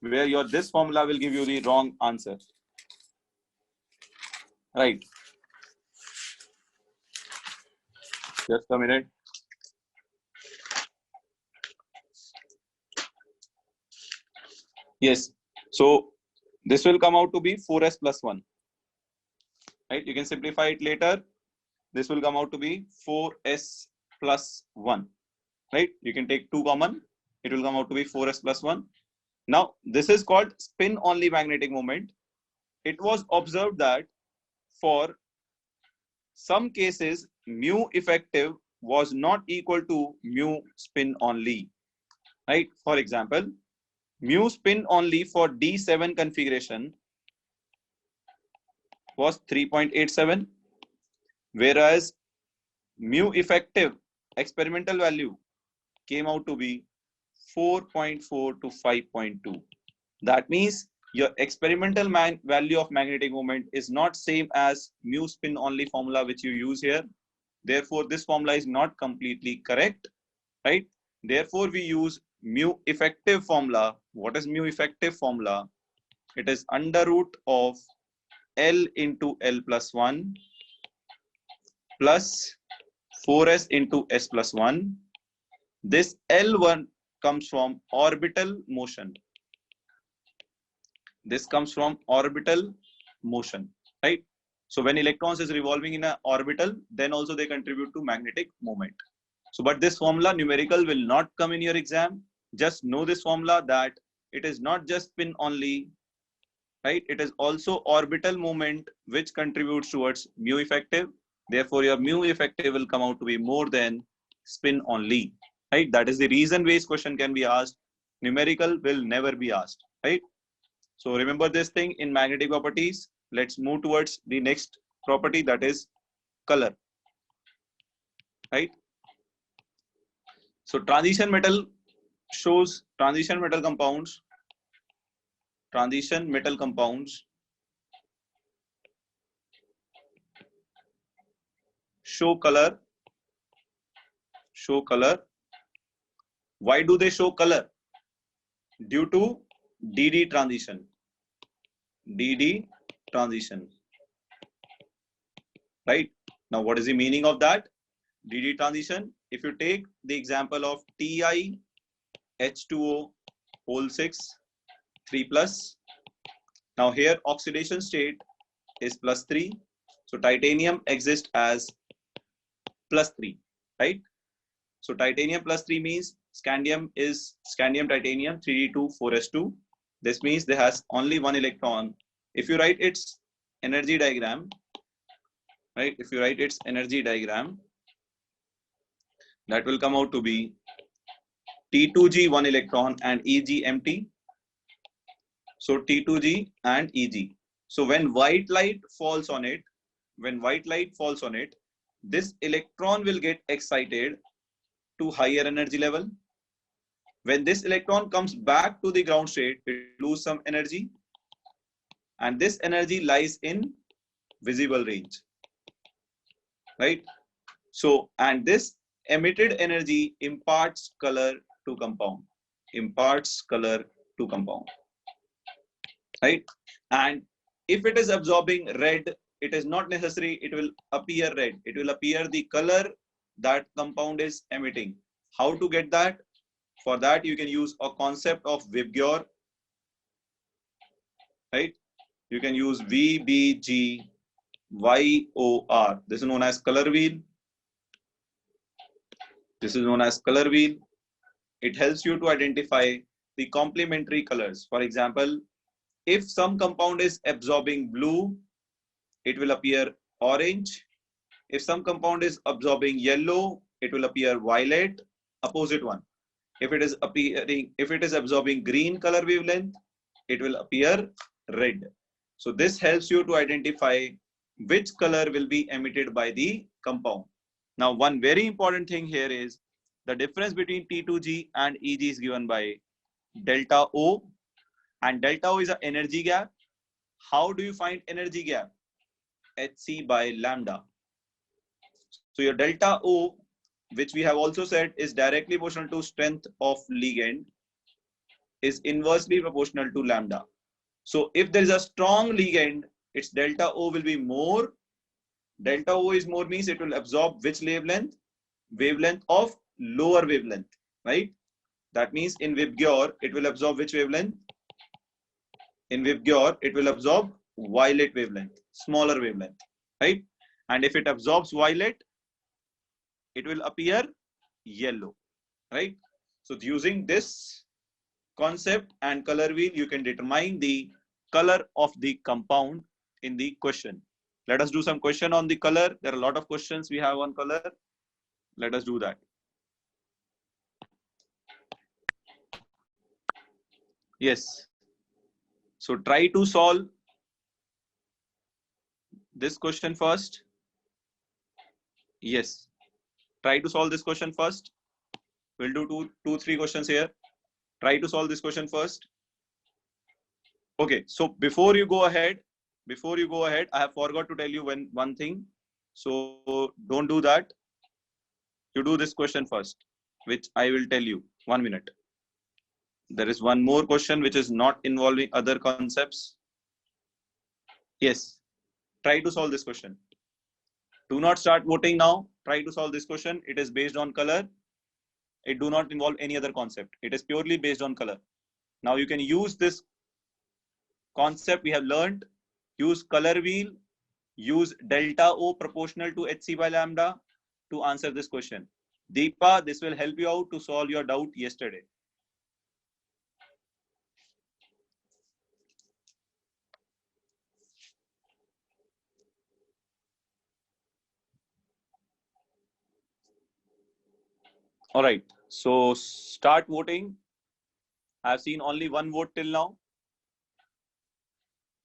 where this formula will give you the wrong answer. Right. Just a minute. Yes. So this will come out to be 4s plus 1. Right? You can simplify it later. This will come out to be 4s plus 1. Right? You can take 2 common. It will come out to be 4s plus 1. Now, this is called spin-only magnetic moment. It was observed that for some cases, mu effective was not equal to mu spin only. Right? For example, mu spin only for D7 configuration was 3.87, whereas mu effective experimental value came out to be 4.4 to 5.2. That means your experimental value of magnetic moment is not same as mu spin only formula which you use here. Therefore, this formula is not completely correct, right? Therefore, we use mu effective formula. What is mu effective formula? It is under root of L into L plus 1 plus 4s into s plus 1. This L1 comes from orbital motion. This comes from orbital motion, right? So when electrons is revolving in an orbital, then also they contribute to magnetic moment. So, but this formula numerical will not come in your exam. Just know this formula that it is not just spin only, right? It is also orbital moment which contributes towards mu effective. Therefore, your mu effective will come out to be more than spin only, right? That is the reason based question can be asked. Numerical will never be asked, right? So remember this thing in magnetic properties. Let's move towards the next property, that is color, right? So transition metal shows transition metal compounds show color. Why do they show color? Due to DD transition. Right? Now, what is the meaning of that? DD transition. If you take the example of Ti H2O whole 6 3 plus. Now here oxidation state is plus 3. So titanium exists as plus 3, right? So titanium plus 3 means scandium is scandium titanium 3d2 4s2. This means there has only one electron. If you write its energy diagram, right? If you write its energy diagram, that will come out to be T2G 1 electron and EG empty. So T2G and EG. So when white light falls on it, this electron will get excited to higher energy level. When this electron comes back to the ground state, it loses some energy, and this energy lies in visible range, right? So, and this emitted energy imparts color to compound, right? And if it is absorbing red, it is not necessary it will appear red. It will appear the color that compound is emitting. How to get that? For that, you can use a concept of VIBGYOR, right? You can use VBGYOR. This is known as color wheel. It helps you to identify the complementary colors. For example, if some compound is absorbing blue, it will appear orange. If some compound is absorbing yellow, it will appear violet. Opposite one. If it is absorbing green color wavelength, it will appear red. So this helps you to identify which color will be emitted by the compound. Now, one very important thing here is the difference between T2G and EG is given by delta O, and delta O is an energy gap. How do you find energy gap? Hc by lambda. So your delta O, which we have also said is directly proportional to strength of ligand, is inversely proportional to lambda. So if there is a strong ligand, its delta O will be more. Delta O is more means it will absorb which wavelength? Wavelength of lower wavelength, right? That means in VIBGYOR, it will absorb which wavelength? In VIBGYOR, it will absorb violet wavelength, smaller wavelength, right? And if it absorbs violet, it will appear yellow, right? So using this concept and color wheel, you can determine the color of the compound in the question. Let us do some question on the color. There are a lot of questions we have on color. Let us do that. Yes. So try to solve this question first. Yes. Try to solve this question first. We'll do three questions here. Try to solve this question first. Okay. So before you go ahead, I have forgot to tell you one thing. So don't do that. You do this question first, which I will tell you. 1 minute. There is one more question which is not involving other concepts. Yes. Try to solve this question. Do not start voting now. Try to solve this question. It is based on color. It do not involve any other concept. It is purely based on color. Now you can use this concept we have learned. Use color wheel. Use delta O proportional to HC by lambda to answer this question. Deepa, this will help you out to solve your doubt yesterday. All right. So start voting. I've seen only one vote till now.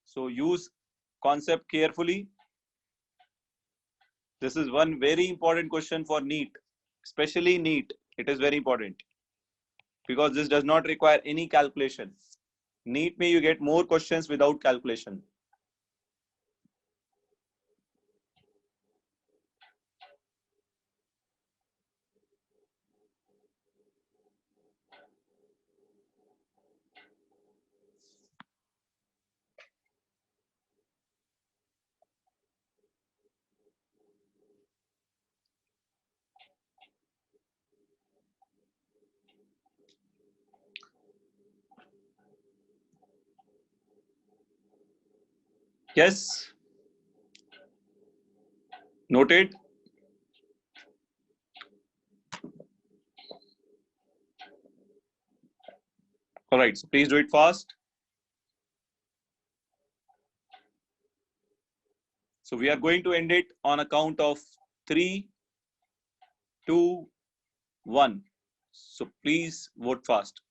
So use concept carefully. This is one very important question for NEET, especially NEET. It is very important because this does not require any calculation. NEET may you get more questions without calculation. Yes. Noted. All right. So please do it fast. So we are going to end it on a count of 3, 2, 1. So please vote fast.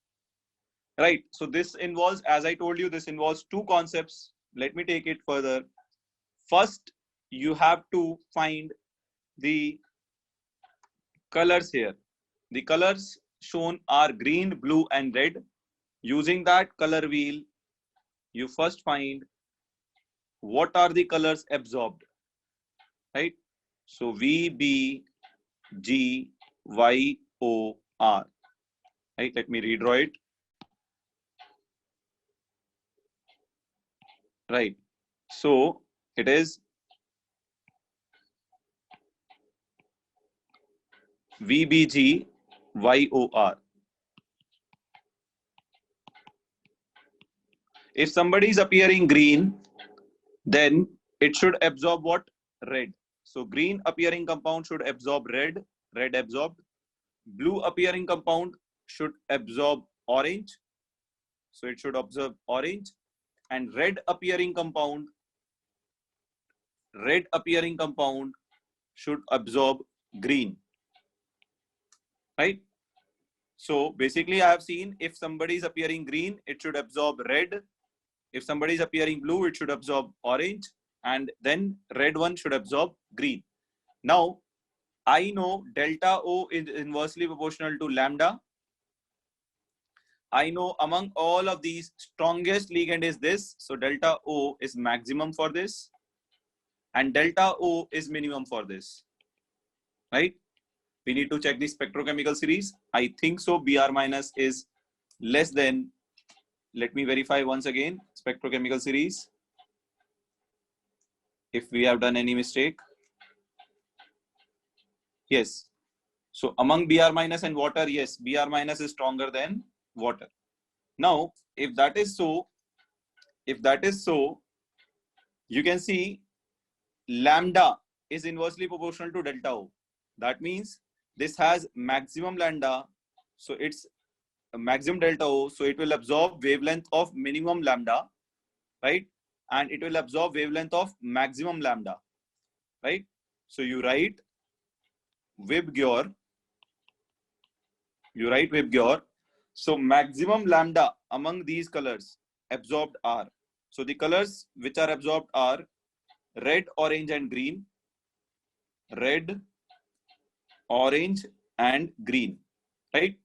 Right. So this involves, as I told you, this involves two concepts. Let me take it further. First, you have to find the colors here. The colors shown are green, blue, and red. Using that color wheel, you first find what are the colors absorbed, right? So V, B, G, Y, O, R, right? Let me redraw it. Right. So it is VBG YOR. If somebody is appearing green, then it should absorb what? Red. So green appearing compound should absorb red, red absorbed. Blue appearing compound should absorb orange. So it should absorb orange. And red appearing compound should absorb green. Right? So basically I have seen if somebody is appearing green, it should absorb red. If somebody is appearing blue, it should absorb orange. And then red one should absorb green. Now, I know delta O is inversely proportional to lambda. I know among all of these, strongest ligand is this. So delta O is maximum for this. And delta O is minimum for this. Right? We need to check the spectrochemical series. I think so. Br minus is less than, let me verify once again, spectrochemical series. If we have done any mistake. Yes. So among Br minus and water, yes, Br minus is stronger than water. Now, if that is so, if that is so, you can see lambda is inversely proportional to delta O. That means this has maximum lambda, so it's a maximum delta O, so it will absorb wavelength of minimum lambda, right? And it will absorb wavelength of maximum lambda, right? So you write Vibgyor, so maximum lambda among these colors absorbed are, so the colors which are absorbed are red, orange and green, red, orange and green, right?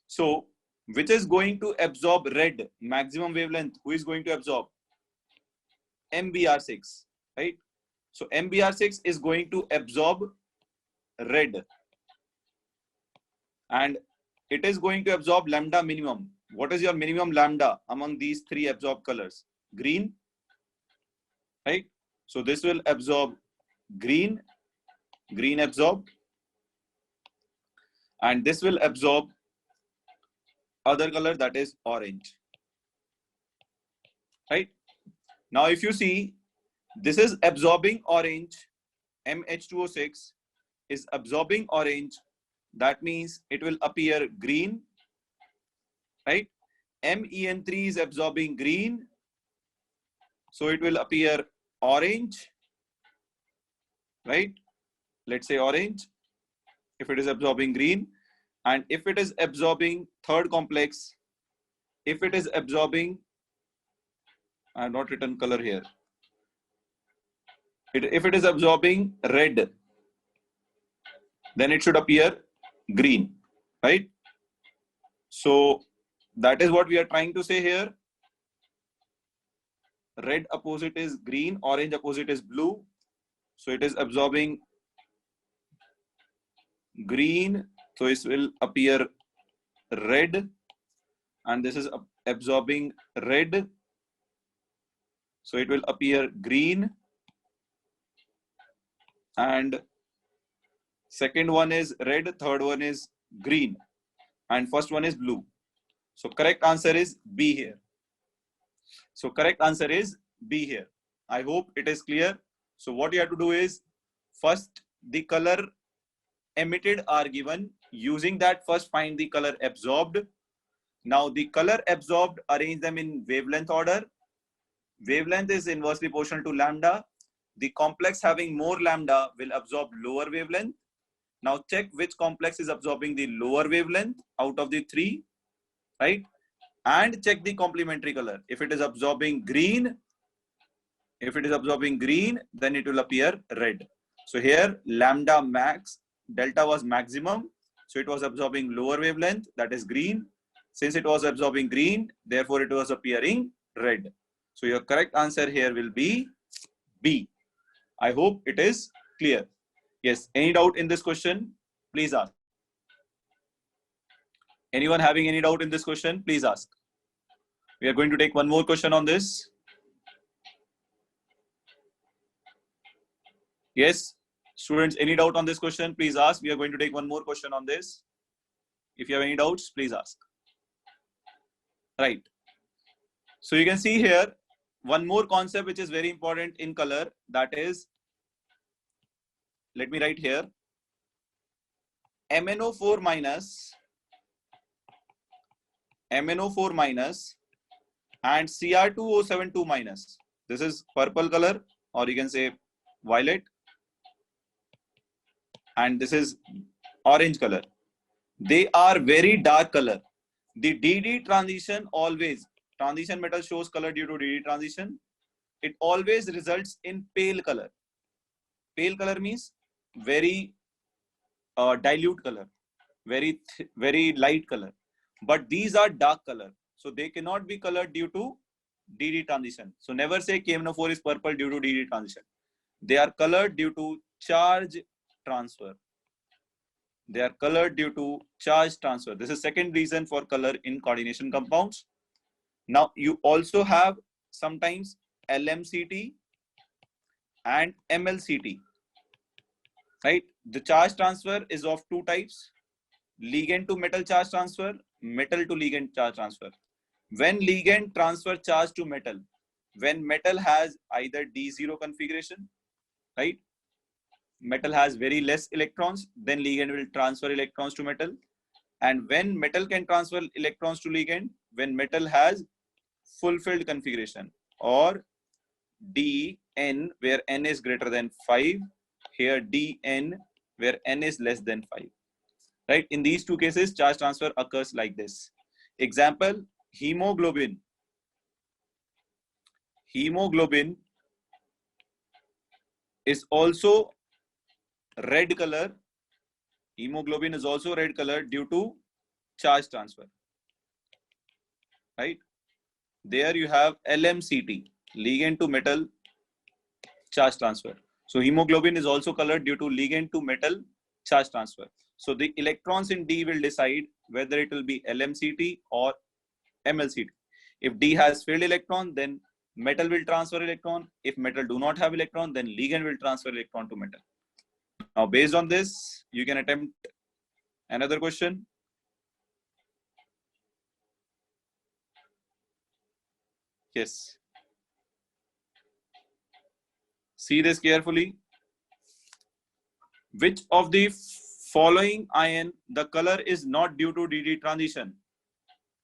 So which is going to absorb red, maximum wavelength, who is going to absorb? MBR6, right? So MBR6 is going to absorb red, and it is going to absorb lambda minimum. What is your minimum lambda among these three absorbed colors? Green, right? So this will absorb green, green absorbed, and this will absorb other color, that is orange, right? Now if you see, this is absorbing orange, MH2O6 is absorbing orange, that means it will appear green, right? MEN3 is absorbing green, so it will appear orange, right? Let's say orange if it is absorbing green. And if it is absorbing third complex, if it is absorbing, I have not written color here, if it is absorbing red, then it should appear green, right? So that is what we are trying to say here. Red opposite is green, orange opposite is blue. So it is absorbing green, so it will appear red, and this is absorbing red, so it will appear green, and second one is red, third one is green, and first one is blue. So correct answer is B here. So correct answer is B here. I hope it is clear. So what you have to do is, first the color emitted are given. Using that, first find the color absorbed. Now the color absorbed, arrange them in wavelength order. Wavelength is inversely proportional to lambda. The complex having more lambda will absorb lower wavelength. Now check which complex is absorbing the lower wavelength out of the three, right? And check the complementary color. If it is absorbing green, then it will appear red. So here lambda max, delta was maximum, so it was absorbing lower wavelength, that is green. Since it was absorbing green, therefore it was appearing red. So your correct answer here will be B. I hope it is clear. Yes, any doubt in this question? Please ask. Anyone having any doubt in this question? Please ask. We are going to take one more question on this. Yes, students, any doubt on this question? Please ask. We are going to take one more question on this. If you have any doubts, please ask. Right. So you can see here one more concept which is very important in color, that is, let me write here, MnO4 minus and Cr2O72 minus. This is purple color, or you can say violet, and this is orange color. They are very dark color. The DD transition always, transition metal shows color due to DD transition. It always results in pale color. Pale color means very dilute color, very light color. But these are dark color, so they cannot be colored due to DD transition. So never say KMnO4 is purple due to DD transition. They are colored due to charge transfer. They are colored due to charge transfer. This is second reason for color in coordination compounds. Now you also have sometimes LMCT and MLCT, right? The charge transfer is of two types: ligand to metal charge transfer, metal to ligand charge transfer. When ligand transfer charge to metal, when metal has either D0 configuration, right? Metal has very less electrons, then ligand will transfer electrons to metal. And when metal can transfer electrons to ligand, when metal has fulfilled configuration, or Dn where n is greater than 5, here Dn where n is less than 5. Right? In these two cases, charge transfer occurs like this. Example, hemoglobin. Hemoglobin is also red color. Hemoglobin is also red color due to charge transfer. Right? There you have LMCT, ligand to metal charge transfer. So hemoglobin is also colored due to ligand to metal charge transfer. So the electrons in D will decide whether it will be LMCT or MLCT. If D has filled electron, then metal will transfer electron. If metal do not have electron, then ligand will transfer electron to metal. Now, based on this, you can attempt another question. Yes. See this carefully. Which of the following ion the color is not due to DD transition?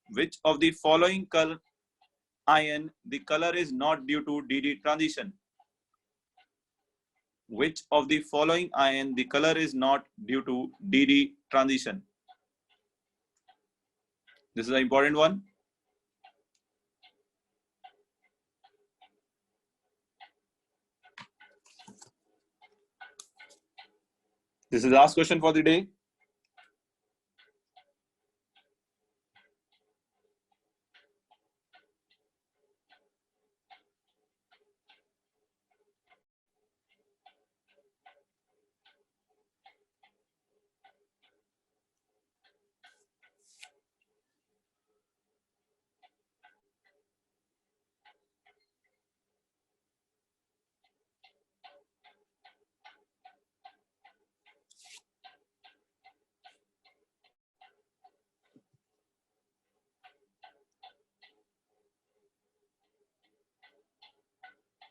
Which of the following color ion the color is not due to DD transition? Which of the following ion the color is not due to DD transition? This is an important one. This is the last question for the day.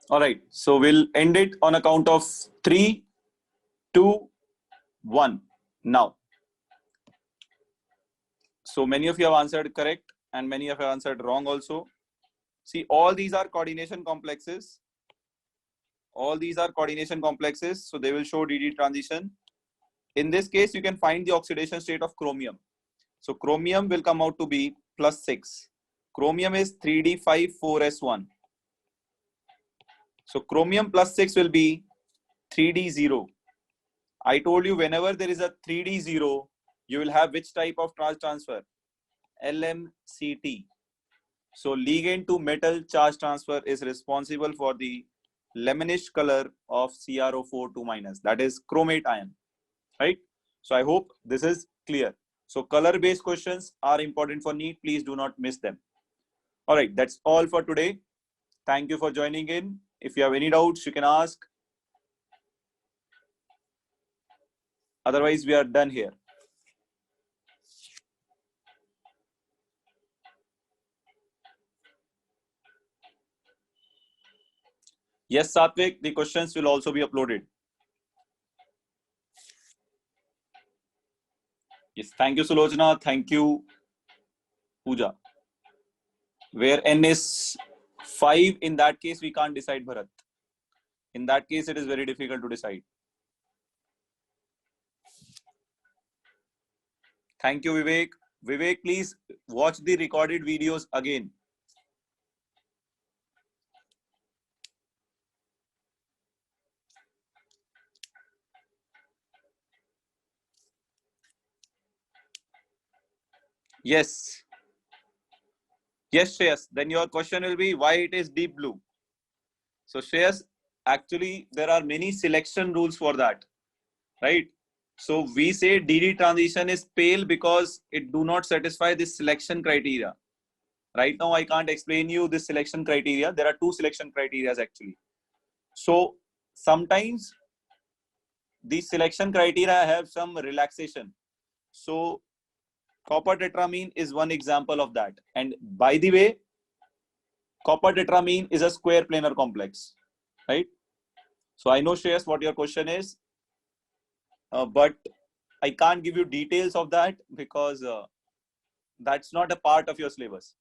All right, so we'll end it on a count of 3, 2, 1. Now, so many of you have answered correct and many of you have answered wrong also. See, all these are coordination complexes. All these are coordination complexes, so they will show DD transition. In this case, you can find the oxidation state of chromium. So chromium will come out to be +6. Chromium is 3D5 4S1. So chromium +6 will be 3D0. I told you whenever there is a 3D0, you will have which type of charge transfer? LMCT. So ligand to metal charge transfer is responsible for the lemonish color of CrO4 2-, that is chromate ion, right? So I hope this is clear. So color based questions are important for NEET. Please do not miss them. All right, that's all for today. Thank you for joining in. If you have any doubts, you can ask. Otherwise, we are done here. Yes, Satvik, the questions will also be uploaded. Yes, thank you, Sulochana. Thank you, Pooja. Where n is 5, in that case, we can't decide, Bharat. In that case, it is very difficult to decide. Thank you, Vivek. Vivek, please watch the recorded videos again. Yes. Yes, Shreyas. Then your question will be why it is deep blue. So Shreyas, actually, there are many selection rules for that, right? So we say DD transition is pale because it do not satisfy this selection criteria. Right now, I can't explain you this selection criteria. There are 2 selection criteria actually. So sometimes these selection criteria have some relaxation. So copper tetramine is one example of that. And by the way, Copper tetramine is a square planar complex, right? So I know, Shreyas, what your question is, but I can't give you details of that because that's not a part of your syllabus.